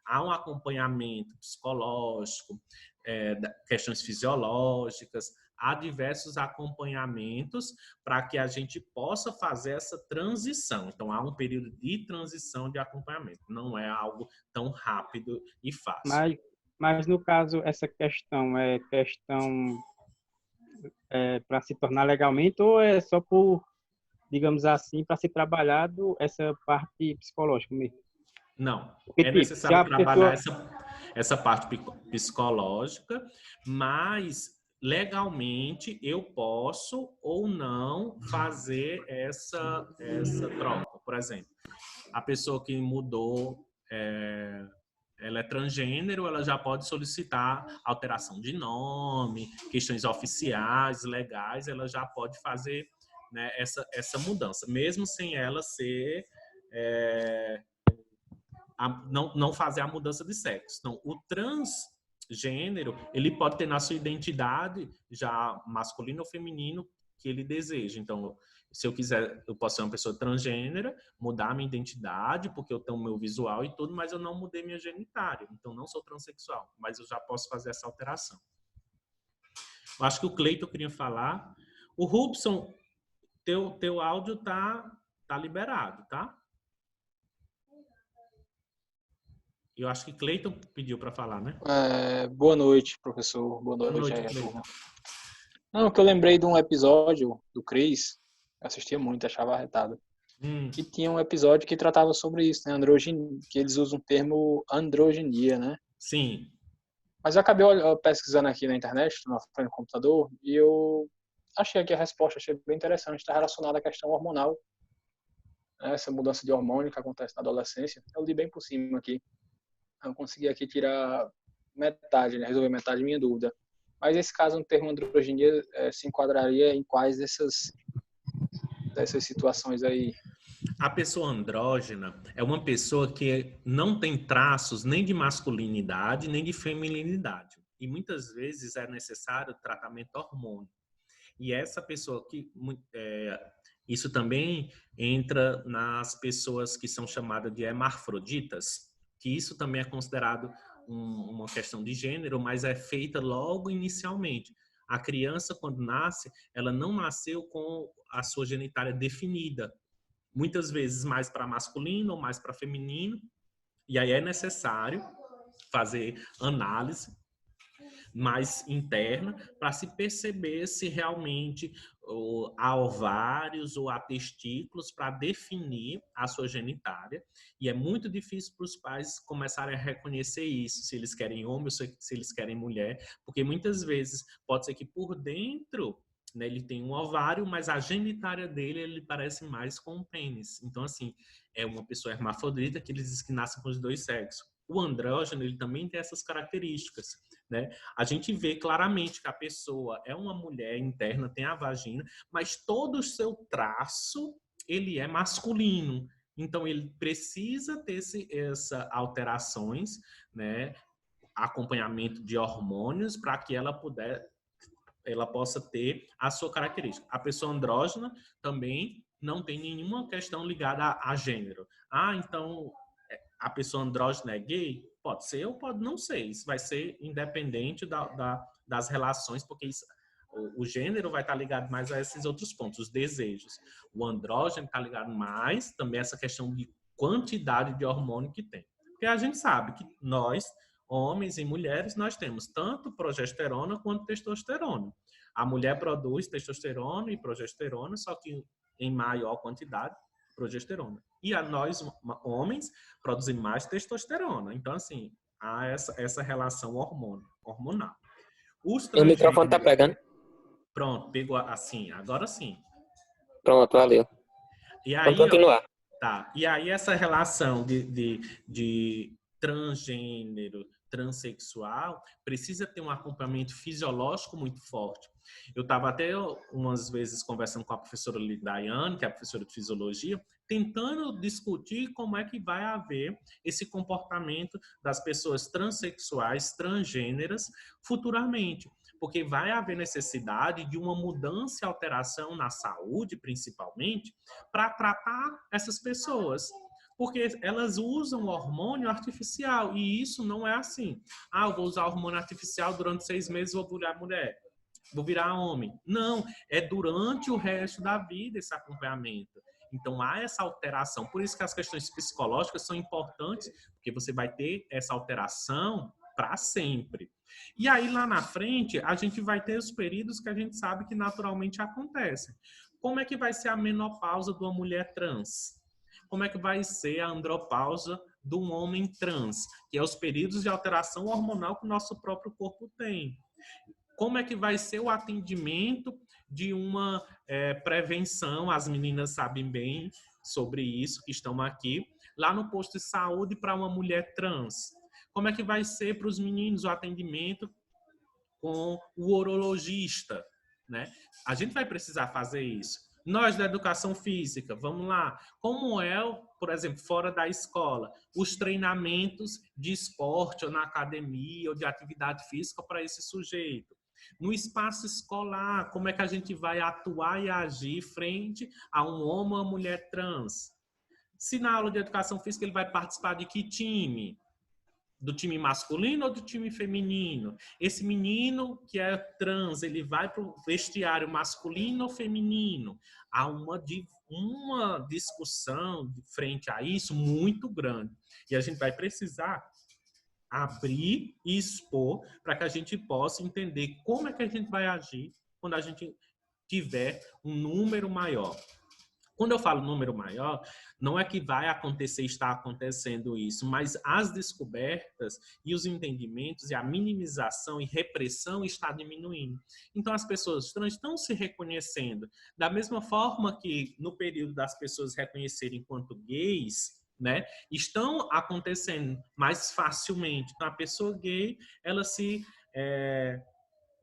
Há um acompanhamento psicológico, questões fisiológicas, há diversos acompanhamentos para que a gente possa fazer essa transição. Então, há um período de transição de acompanhamento. Não é algo tão rápido e fácil. Mas no caso, essa questão é questão para se tornar legalmente ou é só por, digamos assim, para ser trabalhado essa parte psicológica mesmo? Não, Porque, é necessário trabalhar essa parte psicológica, mas legalmente eu posso ou não fazer essa troca. Por exemplo, a pessoa que mudou, ela é transgênero, ela já pode solicitar alteração de nome, questões oficiais, legais, ela já pode fazer, né, essa mudança, mesmo sem ela ser... não fazer a mudança de sexo. Então, o transgênero, ele pode ter na sua identidade já masculino ou feminino que ele deseja. Então, se eu quiser, eu posso ser uma pessoa transgênera, mudar minha identidade, porque eu tenho o meu visual e tudo, mas eu não mudei minha genitália. Então, não sou transexual, mas eu já posso fazer essa alteração. Eu acho que o Cleiton queria falar. O Rubson, teu áudio tá liberado, tá? Eu acho que Cleiton pediu para falar, né? Boa noite, professor. Boa Boa noite noite, aí, Cleiton. turma. Não, que eu lembrei de um episódio do Cris, eu assistia muito, achava arretado, que tinha um episódio que tratava sobre isso, né? Androgenia, que eles usam o termo androgenia, né? Sim. Mas eu acabei pesquisando aqui na internet, na frente do computador, e eu achei aqui a resposta, achei bem interessante, está relacionada à questão hormonal, né? Essa mudança de hormônio que acontece na adolescência. Eu li bem por cima aqui. Eu consegui aqui tirar metade, né? Resolver metade da minha dúvida. Mas esse caso, no termo androgenia, se enquadraria em quais dessas situações aí? A pessoa andrógena é uma pessoa que não tem traços nem de masculinidade, nem de feminilidade. E muitas vezes é necessário tratamento hormônio. E essa pessoa que... isso também entra nas pessoas que são chamadas de hermafroditas, que isso também é considerado uma questão de gênero, mas é feita logo inicialmente. A criança, quando nasce, ela não nasceu com a sua genitália definida. Muitas vezes mais para masculino ou mais para feminino. E aí é necessário fazer análise mais interna para se perceber se realmente há ovários ou há testículos para definir a sua genitália. E é muito difícil para os pais começarem a reconhecer isso, se eles querem homem ou se eles querem mulher, porque muitas vezes pode ser que por dentro, né, ele tem um ovário, mas a genitália dele ele parece mais com um pênis. Então, assim, é uma pessoa hermafrodita que eles dizem que nascem com os dois sexos. O andrógeno, ele também tem essas características, né? A gente vê claramente que a pessoa é uma mulher interna, tem a vagina, mas todo o seu traço, ele é masculino. Então, ele precisa ter essas alterações, né? Acompanhamento de hormônios para que ela possa ter a sua característica. A pessoa andrógena também não tem nenhuma questão ligada a gênero. Então a pessoa andrógena é gay? Pode ser ou pode não ser. Isso vai ser independente das relações, porque O gênero vai estar ligado mais a esses outros pontos, os desejos. O andrógeno está ligado mais também a essa questão de quantidade de hormônio que tem. Porque a gente sabe que nós, homens e mulheres, nós temos tanto progesterona quanto testosterona. A mulher produz testosterona e progesterona, só que em maior quantidade, progesterona. E nós, homens, produzimos mais testosterona. Então, assim, há essa relação hormonal. O microfone tá pegando. Pronto, pegou assim, agora sim. Pronto, valeu. E aí, vamos continuar. Tá. E aí essa relação de transgênero, transexual, precisa ter um acompanhamento fisiológico muito forte. Eu estava até umas vezes conversando com a professora Daiane, que é a professora de fisiologia, tentando discutir como é que vai haver esse comportamento das pessoas transexuais, transgêneras, futuramente. Porque vai haver necessidade de uma mudança e alteração na saúde, principalmente, para tratar essas pessoas. Porque elas usam hormônio artificial, e isso não é assim. Ah, eu vou usar hormônio artificial durante 6 meses e vou virar mulher, vou virar homem. Não, é durante o resto da vida esse acompanhamento. Então, há essa alteração. Por isso que as questões psicológicas são importantes, porque você vai ter essa alteração para sempre. E aí, lá na frente, a gente vai ter os períodos que a gente sabe que naturalmente acontecem. Como é que vai ser a menopausa de uma mulher trans? Como é que vai ser a andropausa de um homem trans? Que é os períodos de alteração hormonal que o nosso próprio corpo tem. Como é que vai ser o atendimento de uma prevenção? As meninas sabem bem sobre isso, que estão aqui, lá no posto de saúde para uma mulher trans. Como é que vai ser para os meninos o atendimento com o urologista, né? A gente vai precisar fazer isso. Nós, da educação física, vamos lá. Como é, por exemplo, fora da escola, os treinamentos de esporte ou na academia ou de atividade física para esse sujeito? No espaço escolar, como é que a gente vai atuar e agir frente a um homem ou uma mulher trans? Se na aula de educação física ele vai participar de que time? Do time masculino ou do time feminino? Esse menino que é trans, ele vai para o vestiário masculino ou feminino? Há uma discussão frente a isso muito grande. E a gente vai precisar abrir e expor para que a gente possa entender como é que a gente vai agir quando a gente tiver um número maior. Quando eu falo número maior, não é que vai acontecer, está acontecendo isso, mas as descobertas e os entendimentos e a minimização e repressão está diminuindo. Então, as pessoas trans estão se reconhecendo. Da mesma forma que no período das pessoas reconhecerem enquanto gays, né, estão acontecendo mais facilmente. Então, a pessoa gay, ela se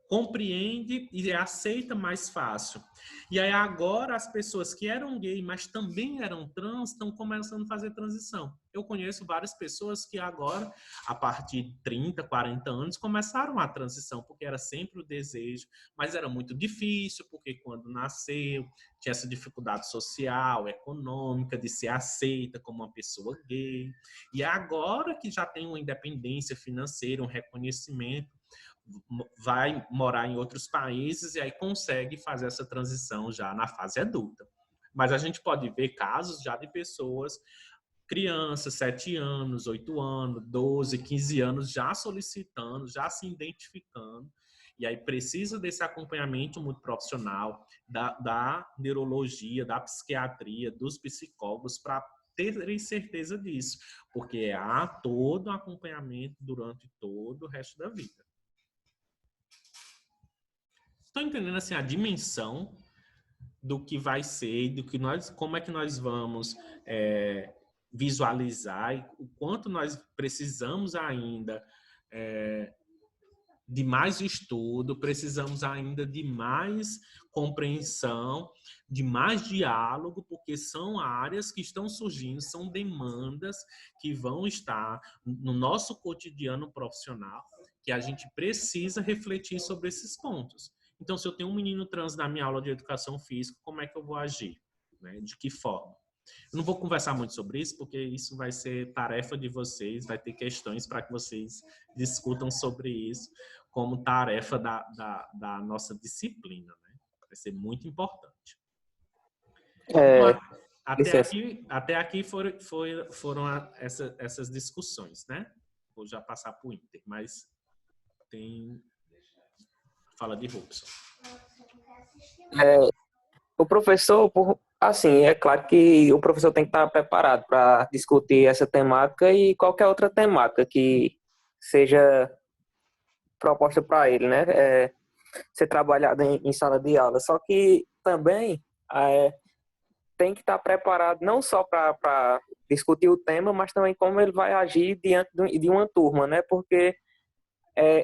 compreende e aceita mais fácil. E aí agora as pessoas que eram gay, mas também eram trans, estão começando a fazer transição. Eu conheço várias pessoas que agora, a partir de 30, 40 anos, começaram a transição, porque era sempre o desejo, mas era muito difícil, porque quando nasceu, tinha essa dificuldade social, econômica, de ser aceita como uma pessoa gay. E agora que já tem uma independência financeira, um reconhecimento, vai morar em outros países e aí consegue fazer essa transição já na fase adulta. Mas a gente pode ver casos já de pessoas, crianças, 7 anos, 8 anos, 12, 15 anos, já solicitando, já se identificando. E aí precisa desse acompanhamento muito profissional da neurologia, da psiquiatria, dos psicólogos para terem certeza disso. Porque há todo um acompanhamento durante todo o resto da vida. Estão entendendo assim a dimensão do que vai ser, do que como é que nós vamos visualizar e o quanto nós precisamos ainda de mais estudo, precisamos ainda de mais compreensão, de mais diálogo, porque são áreas que estão surgindo, são demandas que vão estar no nosso cotidiano profissional, que a gente precisa refletir sobre esses pontos. Então, se eu tenho um menino trans na minha aula de educação física, como é que eu vou agir? Né? De que forma? Eu não vou conversar muito sobre isso, porque isso vai ser tarefa de vocês, vai ter questões para que vocês discutam sobre isso, como tarefa da nossa disciplina, né? Vai ser muito importante. É, Até aqui foram essas discussões, né? Vou já passar para o Inter, mas tem... Fala de Robson. o professor, assim, é claro que o professor tem que estar preparado para discutir essa temática e qualquer outra temática que seja proposta para ele, né? Ser trabalhada em sala de aula. Só que também tem que estar preparado não só para discutir o tema, mas também como ele vai agir diante de uma turma, né? Porque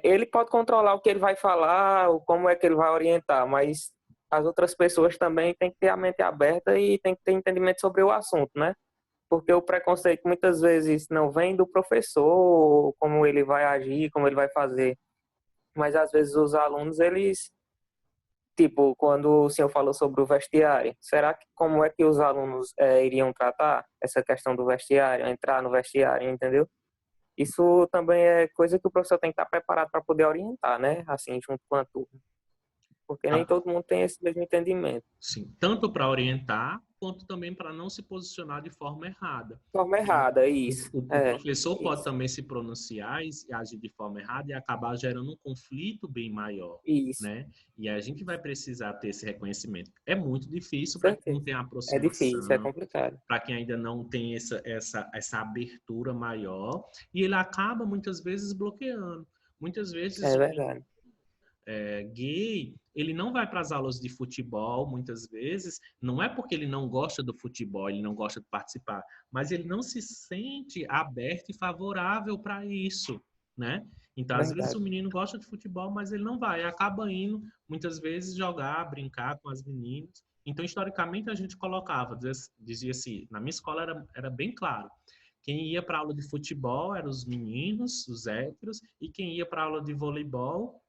ele pode controlar o que ele vai falar, ou como é que ele vai orientar, mas as outras pessoas também têm que ter a mente aberta e têm que ter entendimento sobre o assunto, né? Porque o preconceito muitas vezes não vem do professor, como ele vai agir, como ele vai fazer, mas às vezes os alunos, eles, tipo, quando o senhor falou sobre o vestiário, será que como é que os alunos iriam tratar essa questão do vestiário, entrar no vestiário, entendeu? Isso também é coisa que o professor tem que estar preparado para poder orientar, né? Assim, junto com a turma. Porque nem todo mundo tem esse mesmo entendimento. Sim, tanto para orientar, quanto também para não se posicionar de forma errada. Forma errada, isso. O professor pode também se pronunciar e agir de forma errada e acabar gerando um conflito bem maior. Isso. Né? E a gente vai precisar ter esse reconhecimento. É muito difícil para quem não tem aproximação. É difícil, é complicado. Para quem ainda não tem essa abertura maior. E ele acaba, muitas vezes, bloqueando. Muitas vezes... É verdade. Gay, ele não vai para as aulas de futebol, muitas vezes, não é porque ele não gosta do futebol, ele não gosta de participar, mas ele não se sente aberto e favorável para isso, né? Então, às vezes, o menino gosta de futebol, mas ele não vai, acaba indo, muitas vezes, jogar, brincar com as meninas. Então, historicamente, a gente colocava, dizia assim, na minha escola era bem claro, quem ia para a aula de futebol eram os meninos, os héteros, e quem ia para a aula de voleibol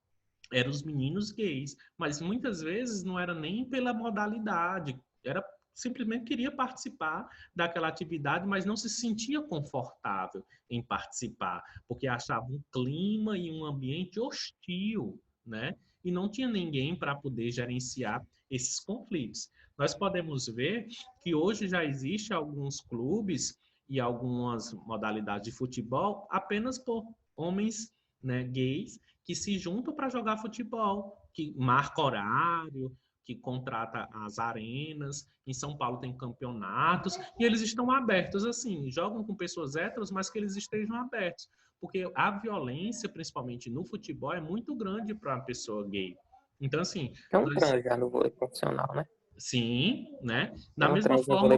eram os meninos gays, mas muitas vezes não era nem pela modalidade, era simplesmente queria participar daquela atividade, mas não se sentia confortável em participar, porque achava um clima e um ambiente hostil, né? E não tinha ninguém para poder gerenciar esses conflitos. Nós podemos ver que hoje já existe alguns clubes e algumas modalidades de futebol apenas por homens, né, gays, que se juntam para jogar futebol, que marca horário, que contrata as arenas. Em São Paulo tem campeonatos e eles estão abertos assim, jogam com pessoas héteros, mas que eles estejam abertos, porque a violência, principalmente no futebol, é muito grande para uma pessoa gay. Então assim, é um trans já no vôlei profissional, né? Sim, né? Da mesma forma,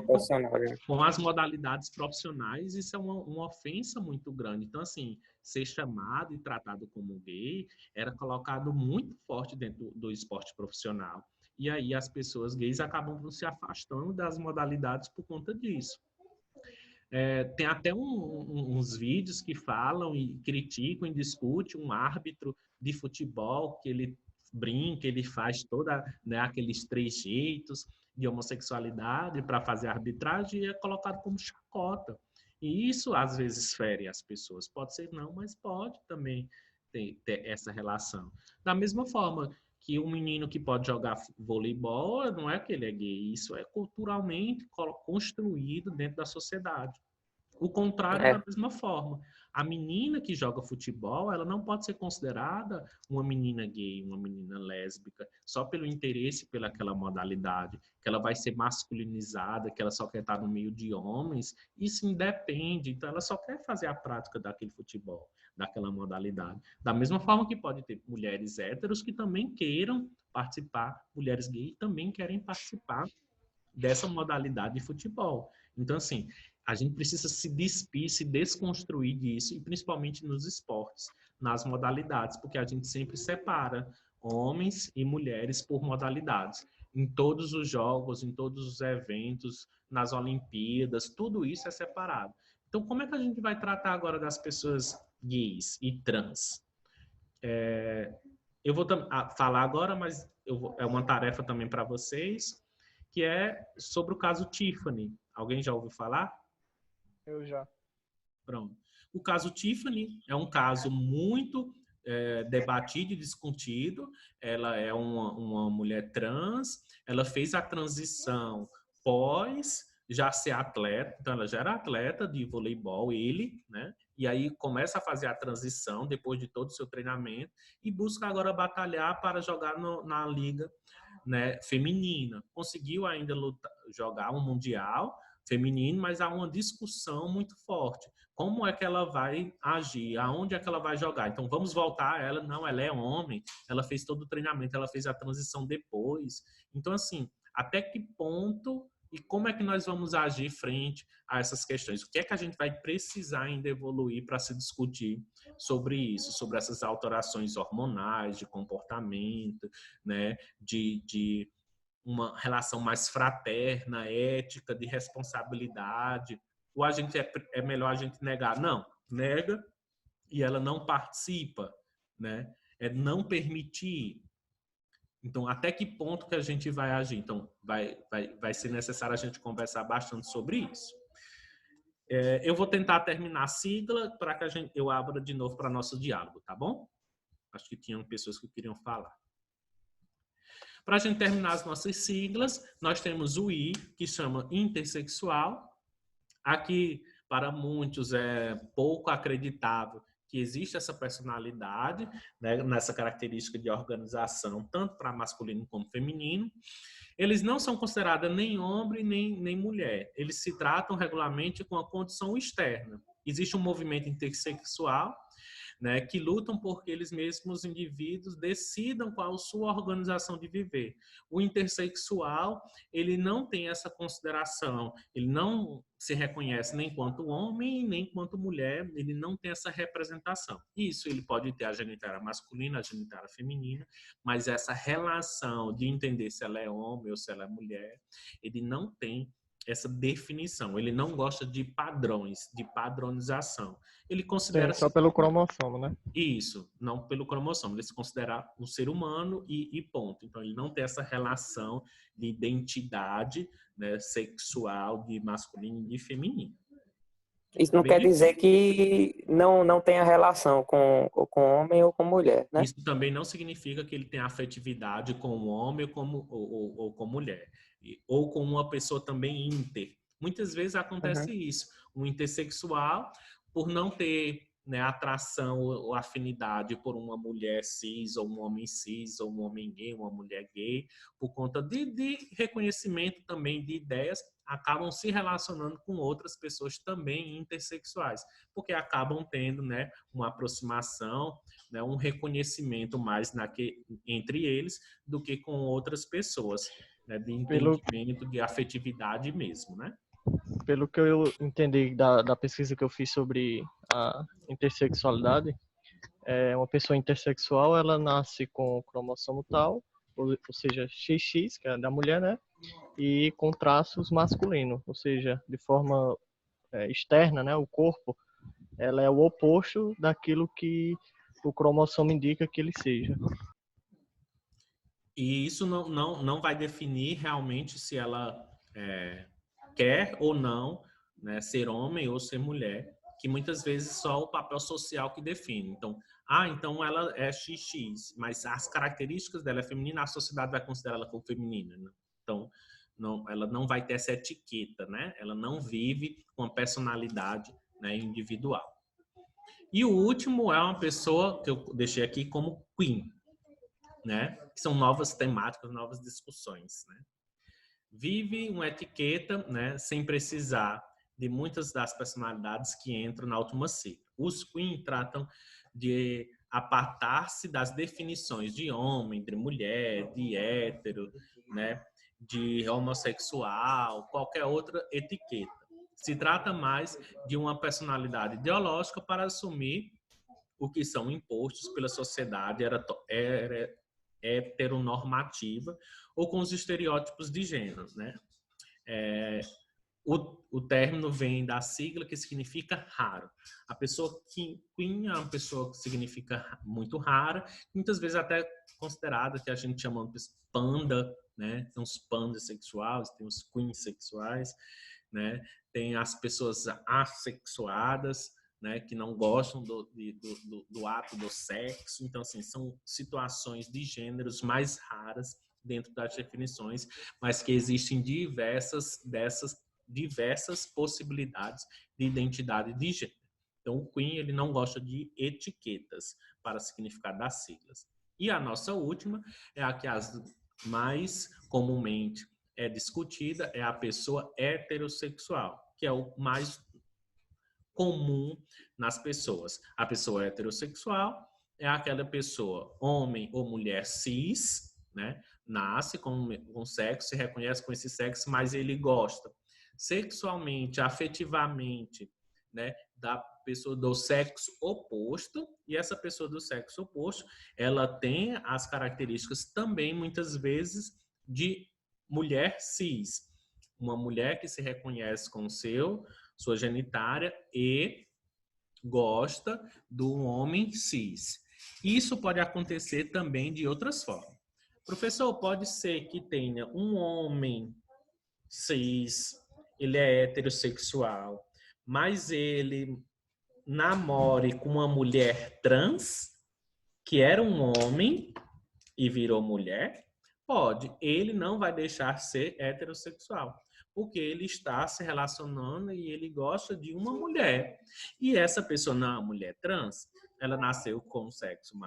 com as modalidades profissionais, isso é uma ofensa muito grande. Então, assim, ser chamado e tratado como gay era colocado muito forte dentro do esporte profissional. E aí as pessoas gays acabam se afastando das modalidades por conta disso. Tem até uns vídeos que falam e criticam e discutem um árbitro de futebol que ele brinca, ele faz toda, né, aqueles trejeitos de homossexualidade para fazer a arbitragem e é colocado como chacota. E isso, às vezes, fere as pessoas. Pode ser não, mas pode também ter essa relação. Da mesma forma que um menino que pode jogar voleibol, não é que ele é gay, isso é culturalmente construído dentro da sociedade. O contrário é da mesma forma. A menina que joga futebol, ela não pode ser considerada uma menina gay, uma menina lésbica, só pelo interesse pelaquela modalidade, que ela vai ser masculinizada, que ela só quer estar no meio de homens. Isso independe. Então, ela só quer fazer a prática daquele futebol, daquela modalidade. Da mesma forma que pode ter mulheres héteros que também queiram participar, mulheres gays também querem participar dessa modalidade de futebol. Então, assim, a gente precisa se despir, se desconstruir disso, e principalmente nos esportes, nas modalidades, porque a gente sempre separa homens e mulheres por modalidades. Em todos os jogos, em todos os eventos, nas Olimpíadas, tudo isso é separado. Então, como é que a gente vai tratar agora das pessoas gays e trans? Eu vou falar agora, mas é uma tarefa também para vocês, que é sobre o caso Tiffany. Alguém já ouviu falar? Eu já. Pronto. O caso Tiffany é um caso muito debatido e discutido. Ela é uma mulher trans, ela fez a transição pós já ser atleta, então ela já era atleta de voleibol, né? E aí começa a fazer a transição depois de todo o seu treinamento e busca agora batalhar para jogar na liga, né, feminina. Conseguiu ainda jogar um mundial feminino, mas há uma discussão muito forte. Como é que ela vai agir? Aonde é que ela vai jogar? Então vamos voltar a ela. Não, ela é homem. Ela fez todo o treinamento, ela fez a transição depois. Então, assim, até que ponto e como é que nós vamos agir frente a essas questões? O que é que a gente vai precisar ainda evoluir para se discutir sobre isso, sobre essas alterações hormonais, de comportamento, né, de uma relação mais fraterna, ética, de responsabilidade? Ou a gente é melhor a gente negar? Não, nega e ela não participa, né? É não permitir. Então, até que ponto que a gente vai agir? Então, vai ser necessário a gente conversar bastante sobre isso. Eu vou tentar terminar a sigla para que eu abra de novo para nosso diálogo, tá bom? Acho que tinham pessoas que queriam falar. Para a gente terminar as nossas siglas, nós temos o I, que chama intersexual. Aqui, para muitos, é pouco acreditável que existe essa personalidade, né, nessa característica de organização, tanto para masculino como feminino. Eles não são considerados nem homem nem mulher. Eles se tratam regularmente com a condição externa. Existe um movimento intersexual, né, que lutam porque eles mesmos indivíduos decidam qual a sua organização de viver. O intersexual, ele não tem essa consideração, ele não se reconhece nem quanto homem, nem quanto mulher, ele não tem essa representação. Isso, ele pode ter a genitália masculina, a genitália feminina, mas essa relação de entender se ela é homem ou se ela é mulher, ele não tem essa definição. Ele não gosta de padrões, de padronização. Ele considera Só pelo cromossomo, né? isso, não pelo cromossomo. Ele se considera um ser humano e ponto. Então, ele não tem essa relação de identidade, né, sexual, de masculino e de feminino. Isso não quer dizer que não tenha relação com homem ou com mulher, né? Isso também não significa que ele tenha afetividade com um homem ou com mulher. Ou com uma pessoa também inter. Muitas vezes acontece isso. Um intersexual, por não ter, né, atração ou afinidade por uma mulher cis, ou um homem cis, ou um homem gay, uma mulher gay, por conta de reconhecimento também de ideias, acabam se relacionando com outras pessoas também intersexuais, porque acabam tendo, né, uma aproximação, né, um reconhecimento mais entre eles do que com outras pessoas, né, de entendimento, de afetividade mesmo, né? Pelo que eu entendi da pesquisa que eu fiz sobre a intersexualidade, uma pessoa intersexual, ela nasce com o cromossomo tal, ou seja, XX, que é da mulher, né? E com traços masculinos, ou seja, de forma externa, né? O corpo, ela é o oposto daquilo que o cromossomo indica que ele seja. E isso não vai definir realmente se ela quer ou não, né, ser homem ou ser mulher, que muitas vezes só o papel social que define. Então, então ela é XX, mas as características dela é feminina, a sociedade vai considerar ela como feminina, né? Então, ela não vai ter essa etiqueta, né? Ela não vive com a personalidade, né, individual. E o último é uma pessoa que eu deixei aqui como queen, né? Que são novas temáticas, novas discussões, né? Vive uma etiqueta, né, sem precisar de muitas das personalidades que entram na última sigla. Os queen tratam de apartar-se das definições de homem, de mulher, de hétero, né, de homossexual, qualquer outra etiqueta. Se trata mais de uma personalidade ideológica para assumir o que são impostos pela sociedade heteronormativa ou com os estereótipos de gênero, né? O término vem da sigla que significa raro. A pessoa queen é uma pessoa que significa muito rara, muitas vezes até considerada, que a gente chama de panda, né? Tem os pandas sexuais, tem os queens sexuais, né? Tem as pessoas assexuadas, né, que não gostam do ato do sexo. Então, assim, são situações de gêneros mais raras dentro das definições, mas que existem diversas possibilidades de identidade de gênero. Então, o Queen, ele não gosta de etiquetas para significar das siglas. E a nossa última é a que mais comumente é discutida, é a pessoa heterossexual, que é o mais comum nas pessoas. A pessoa heterossexual é aquela pessoa, homem ou mulher cis, né? Nasce com sexo, se reconhece com esse sexo, mas ele gosta sexualmente, afetivamente, né, da pessoa do sexo oposto, e essa pessoa do sexo oposto, ela tem as características também, muitas vezes, de mulher cis. Uma mulher que se reconhece com sua genitária e gosta do homem cis. Isso pode acontecer também de outras formas. Professor, pode ser que tenha um homem cis, ele é heterossexual, mas ele namore com uma mulher trans, que era um homem e virou mulher? Pode. Ele não vai deixar ser heterossexual, porque ele está se relacionando e ele gosta de uma mulher. E essa pessoa não é uma mulher trans, ela nasceu com o sexo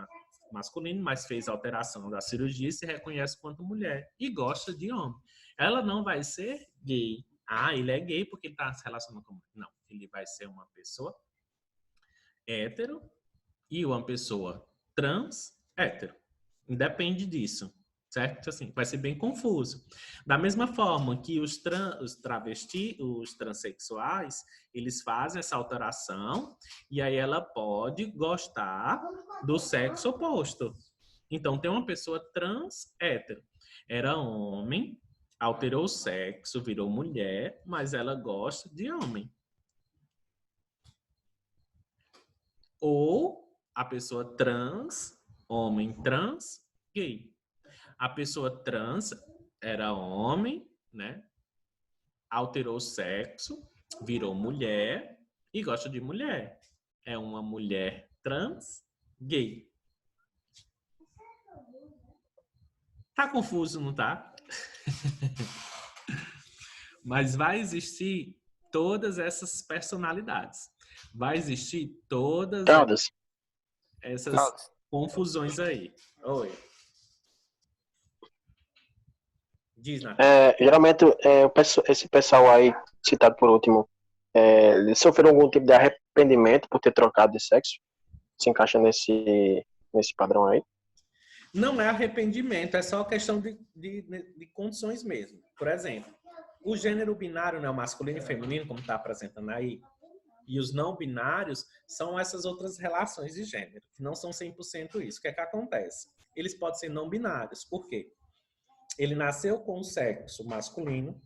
masculino, mas fez alteração da cirurgia e se reconhece quanto mulher e gosta de homem. Ela não vai ser gay. Ah, ele é gay porque ele está se relacionando com... Não, ele vai ser uma pessoa hétero e uma pessoa trans hétero. Independe disso, certo? Assim, vai ser bem confuso. Da mesma forma que os travestis, os transexuais, eles fazem essa alteração e aí ela pode gostar do sexo oposto. Então, tem uma pessoa trans hétero. Era homem, alterou o sexo, virou mulher, mas ela gosta de homem. Ou a pessoa trans, homem trans, gay. A pessoa trans era homem, né? Alterou o sexo, virou mulher e gosta de mulher. É uma mulher trans, gay. Tá confuso, não tá? Mas vai existir todas essas personalidades. Vai existir todas essas confusões aí. Oi. Diz, Nath. Geralmente, esse pessoal aí, citado por último, eles sofreram algum tipo de arrependimento por ter trocado de sexo? Se encaixa nesse padrão aí? Não é arrependimento, é só questão de condições mesmo. Por exemplo, o gênero binário, né, o masculino e feminino, como está apresentando aí, e os não binários são essas outras relações de gênero, que não são 100% isso. O que é que acontece? Eles podem ser não binários. Por quê? Ele nasceu com o sexo masculino,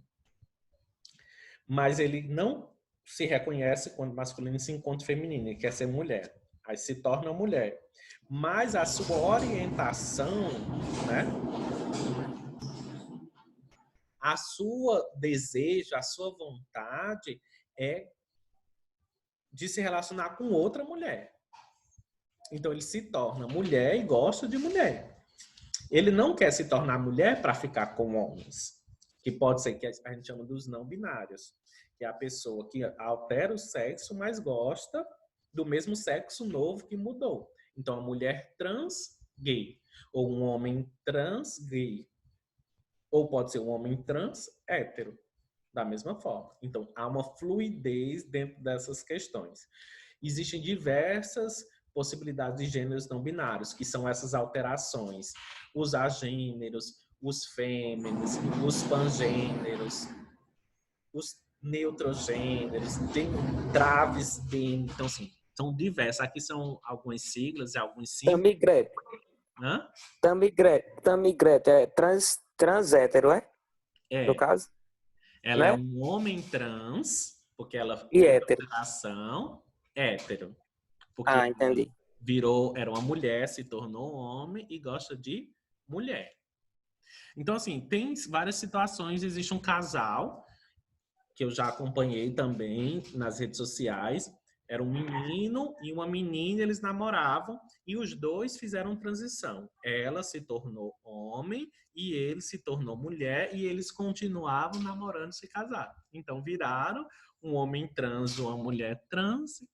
mas ele não se reconhece quando masculino e se encontra feminino, ele quer ser mulher. Aí se torna mulher. Mas a sua orientação, né? A sua desejo, a sua vontade é de se relacionar com outra mulher. Então ele se torna mulher e gosta de mulher. Ele não quer se tornar mulher para ficar com homens, que pode ser que a gente chama dos não binários, que é a pessoa que altera o sexo, mas gosta do mesmo sexo novo que mudou. Então, a mulher trans gay, ou um homem trans gay, ou pode ser um homem trans hétero, da mesma forma. Então, há uma fluidez dentro dessas questões. Existem diversas possibilidades de gêneros não binários, que são essas alterações. Os agêneros, os fêmenos, os pangêneros, os neutrogêneros, tem travesgênero. Então, assim, são diversas. Aqui são algumas siglas e alguns símbolos. Tamigrete. Hã? Tamigrete é trans hétero, é? É. No caso? Ela né? é um homem trans, porque ela E tem hétero. alteração hétero. Porque Ah, entendi. era uma mulher, se tornou um homem e gosta de mulher. Então, assim, tem várias situações. Existe um casal, que eu já acompanhei também nas redes sociais, Era um menino e uma menina, eles namoravam e os dois fizeram transição. Ela se tornou homem e ele se tornou mulher e eles continuavam namorando e se casaram. Então viraram um homem trans ou uma mulher trans,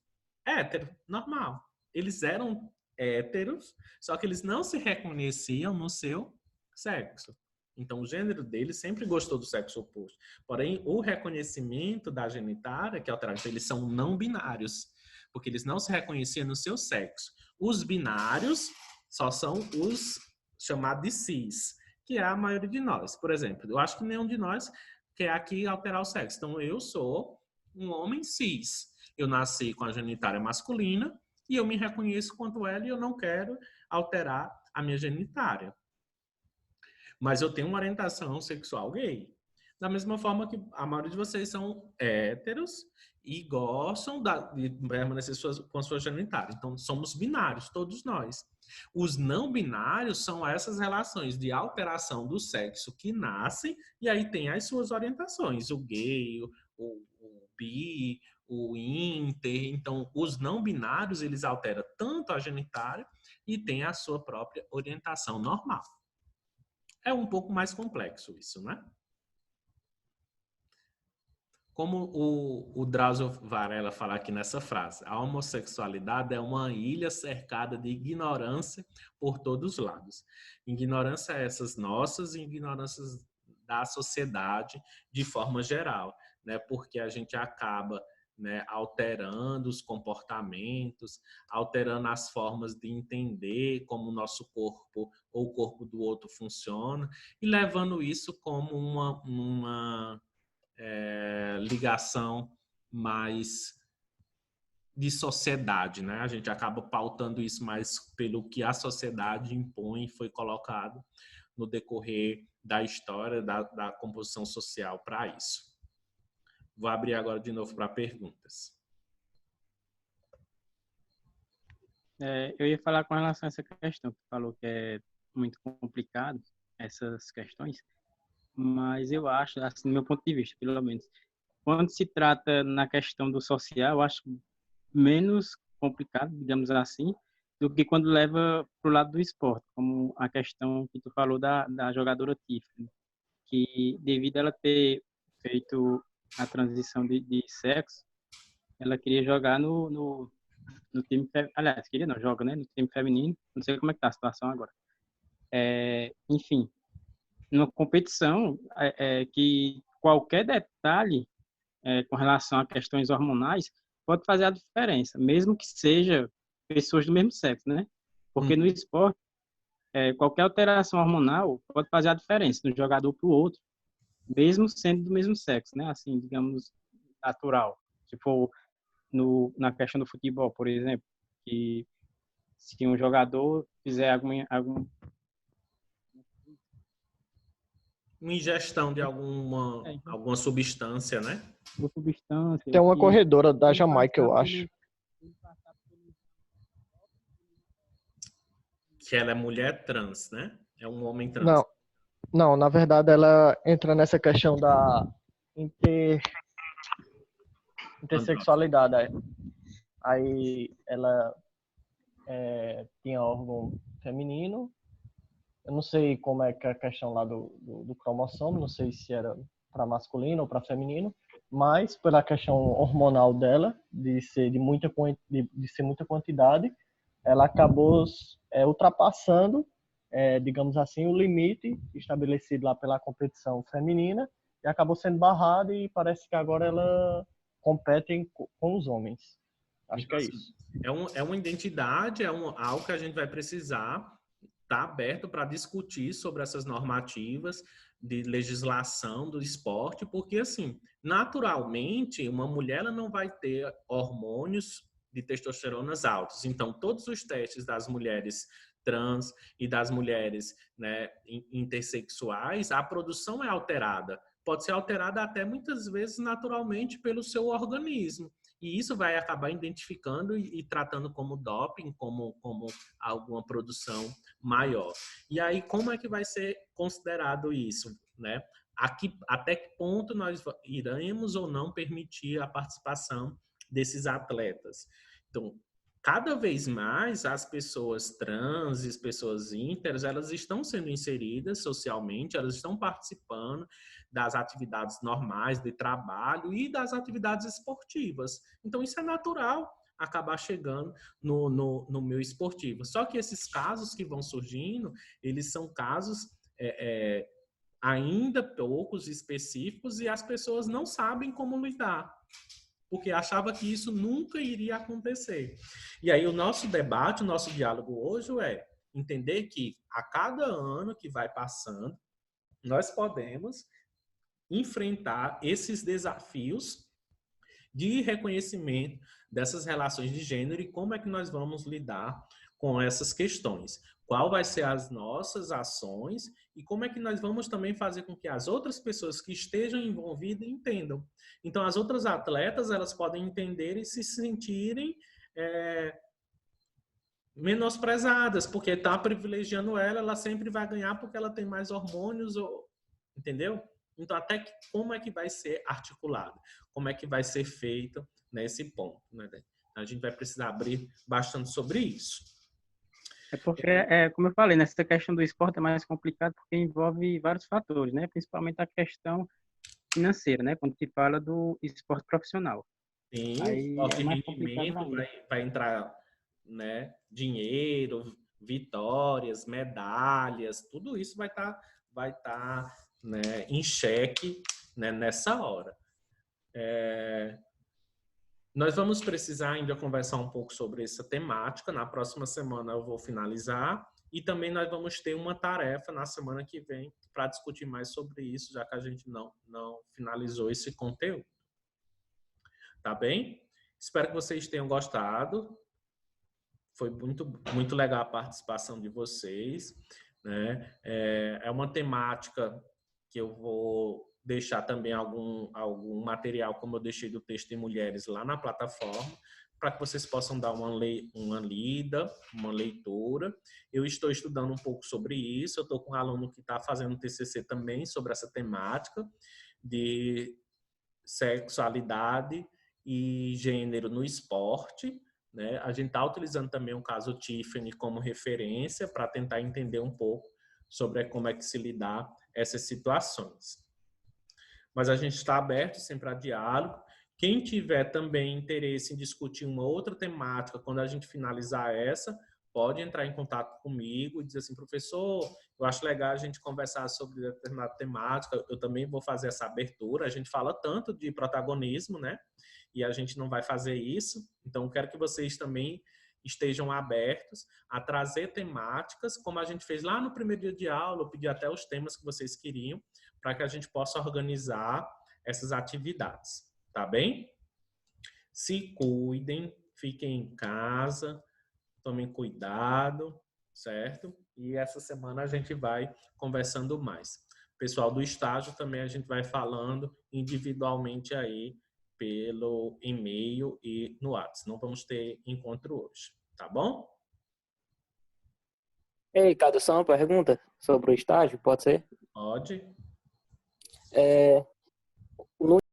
hétero, normal. Eles eram héteros, só que eles não se reconheciam no seu sexo. Então, o gênero deles sempre gostou do sexo oposto. Porém, o reconhecimento da genitália, que é alterado, então, eles são não binários, porque eles não se reconheciam no seu sexo. Os binários só são os chamados de cis, que é a maioria de nós. Por exemplo, eu acho que nenhum de nós quer aqui alterar o sexo. Então, eu sou um homem cis. Eu nasci com a genitália masculina e eu me reconheço quanto ela e eu não quero alterar a minha genitália. Mas eu tenho uma orientação sexual gay. Da mesma forma que a maioria de vocês são héteros e gostam de permanecer com a sua genitália. Então, somos binários, todos nós. Os não binários são essas relações de alteração do sexo que nascem e aí tem as suas orientações. O gay, o bi, o inter. Então, os não binários, eles alteram tanto a genitália e têm a sua própria orientação normal. É um pouco mais complexo isso, né? Como o Drauzio Varela fala aqui nessa frase, a homossexualidade é uma ilha cercada de ignorância por todos os lados. Ignorância essas nossas e ignorâncias da sociedade de forma geral, né? Porque a gente acaba, né, alterando os comportamentos, alterando as formas de entender como o nosso corpo ou o corpo do outro funciona e levando isso como uma ligação mais de sociedade, né? A gente acaba pautando isso mais pelo que a sociedade impõe e foi colocado no decorrer da história, da composição social para isso. Vou abrir agora de novo para perguntas. Eu ia falar com relação a essa questão, que falou que é muito complicado, essas questões, mas eu acho, assim, do meu ponto de vista, pelo menos, quando se trata na questão do social, eu acho menos complicado, digamos assim, do que quando leva para o lado do esporte, como a questão que tu falou da jogadora Tiffany, que devido a ela ter feito a transição de sexo, ela queria jogar no time, aliás, queria não, joga, né, no time feminino, não sei como é que tá a situação agora. Enfim, numa competição que qualquer detalhe com relação a questões hormonais pode fazer a diferença, mesmo que seja pessoas do mesmo sexo, né? Porque no esporte, qualquer alteração hormonal pode fazer a diferença de um jogador para o outro, mesmo sendo do mesmo sexo, né? Assim, digamos, natural. Se for na questão do futebol, por exemplo, que se um jogador fizer algum Uma ingestão de alguma substância, né? substância. Tem uma corredora da Jamaica, eu acho. Que ela é mulher trans, né? É um homem trans. Não, na verdade ela entra nessa questão da intersexualidade. Aí ela tinha órgão feminino. Eu não sei como é que é a questão lá do cromossomo, não sei se era para masculino ou para feminino, mas pela questão hormonal dela, de ser muita quantidade, ela acabou ultrapassando, digamos assim, o limite estabelecido lá pela competição feminina e acabou sendo barrada e parece que agora ela compete com os homens. Acho que é isso. É uma identidade, algo que a gente vai precisar estar aberto para discutir sobre essas normativas de legislação do esporte, porque, assim, naturalmente, uma mulher ela não vai ter hormônios de testosteronas altos. Então, todos os testes das mulheres trans e das mulheres, né, intersexuais, a produção é alterada. Pode ser alterada até muitas vezes naturalmente pelo seu organismo. E isso vai acabar identificando e tratando como doping, como alguma produção maior. E aí, como é que vai ser considerado isso, né? Até que ponto nós iremos ou não permitir a participação desses atletas. Então, cada vez mais as pessoas trans, as pessoas ínteras, elas estão sendo inseridas socialmente, elas estão participando das atividades normais de trabalho e das atividades esportivas. Então, isso é natural acabar chegando no meio esportivo. Só que esses casos que vão surgindo, eles são casos ainda poucos específicos e as pessoas não sabem como lidar, porque achava que isso nunca iria acontecer. E aí o nosso debate, o nosso diálogo hoje é entender que a cada ano que vai passando, nós podemos enfrentar esses desafios de reconhecimento dessas relações de gênero e como é que nós vamos lidar com essas questões. Qual vai ser as nossas ações e como é que nós vamos também fazer com que as outras pessoas que estejam envolvidas entendam. Então, as outras atletas, elas podem entender e se sentirem menosprezadas, porque está privilegiando ela, ela sempre vai ganhar porque ela tem mais hormônios, entendeu? Então, até que, como é que vai ser articulado? Como é que vai ser feito nesse ponto? Né? A gente vai precisar abrir bastante sobre isso. É porque, como eu falei, nessa questão do esporte é mais complicado porque envolve vários fatores, né? Principalmente a questão financeira, né? Quando se fala do esporte profissional. Sim, aí o é mais complicado rendimento ainda. vai entrar, né? Dinheiro, vitórias, medalhas, tudo isso vai tá, né, em xeque, né, nessa hora. Nós vamos precisar ainda conversar um pouco sobre essa temática. Na próxima semana eu vou finalizar e também nós vamos ter uma tarefa na semana que vem para discutir mais sobre isso, já que a gente não finalizou esse conteúdo. Tá bem? Espero que vocês tenham gostado. Foi muito legal a participação de vocês, né? É uma temática que eu vou deixar também algum material, como eu deixei do Texto em Mulheres, lá na plataforma, para que vocês possam dar uma lida, uma leitura. Eu estou estudando um pouco sobre isso, eu estou com um aluno que está fazendo TCC também sobre essa temática de sexualidade e gênero no esporte, né? A gente está utilizando também o caso Tiffany como referência para tentar entender um pouco sobre como é que se lidar essas situações. Mas a gente está aberto sempre a diálogo. Quem tiver também interesse em discutir uma outra temática, quando a gente finalizar essa, pode entrar em contato comigo e dizer assim, professor, eu acho legal a gente conversar sobre determinada temática, eu também vou fazer essa abertura. A gente fala tanto de protagonismo, né? E a gente não vai fazer isso. Então, quero que vocês também estejam abertos a trazer temáticas, como a gente fez lá no primeiro dia de aula, eu pedi até os temas que vocês queriam, para que a gente possa organizar essas atividades, tá bem? Se cuidem, fiquem em casa, tomem cuidado, certo? E essa semana a gente vai conversando mais. Pessoal do estágio também a gente vai falando individualmente aí pelo e-mail e no WhatsApp. Não vamos ter encontro hoje, tá bom? Ei, Ricardo, só uma pergunta sobre o estágio, pode ser? Pode. É,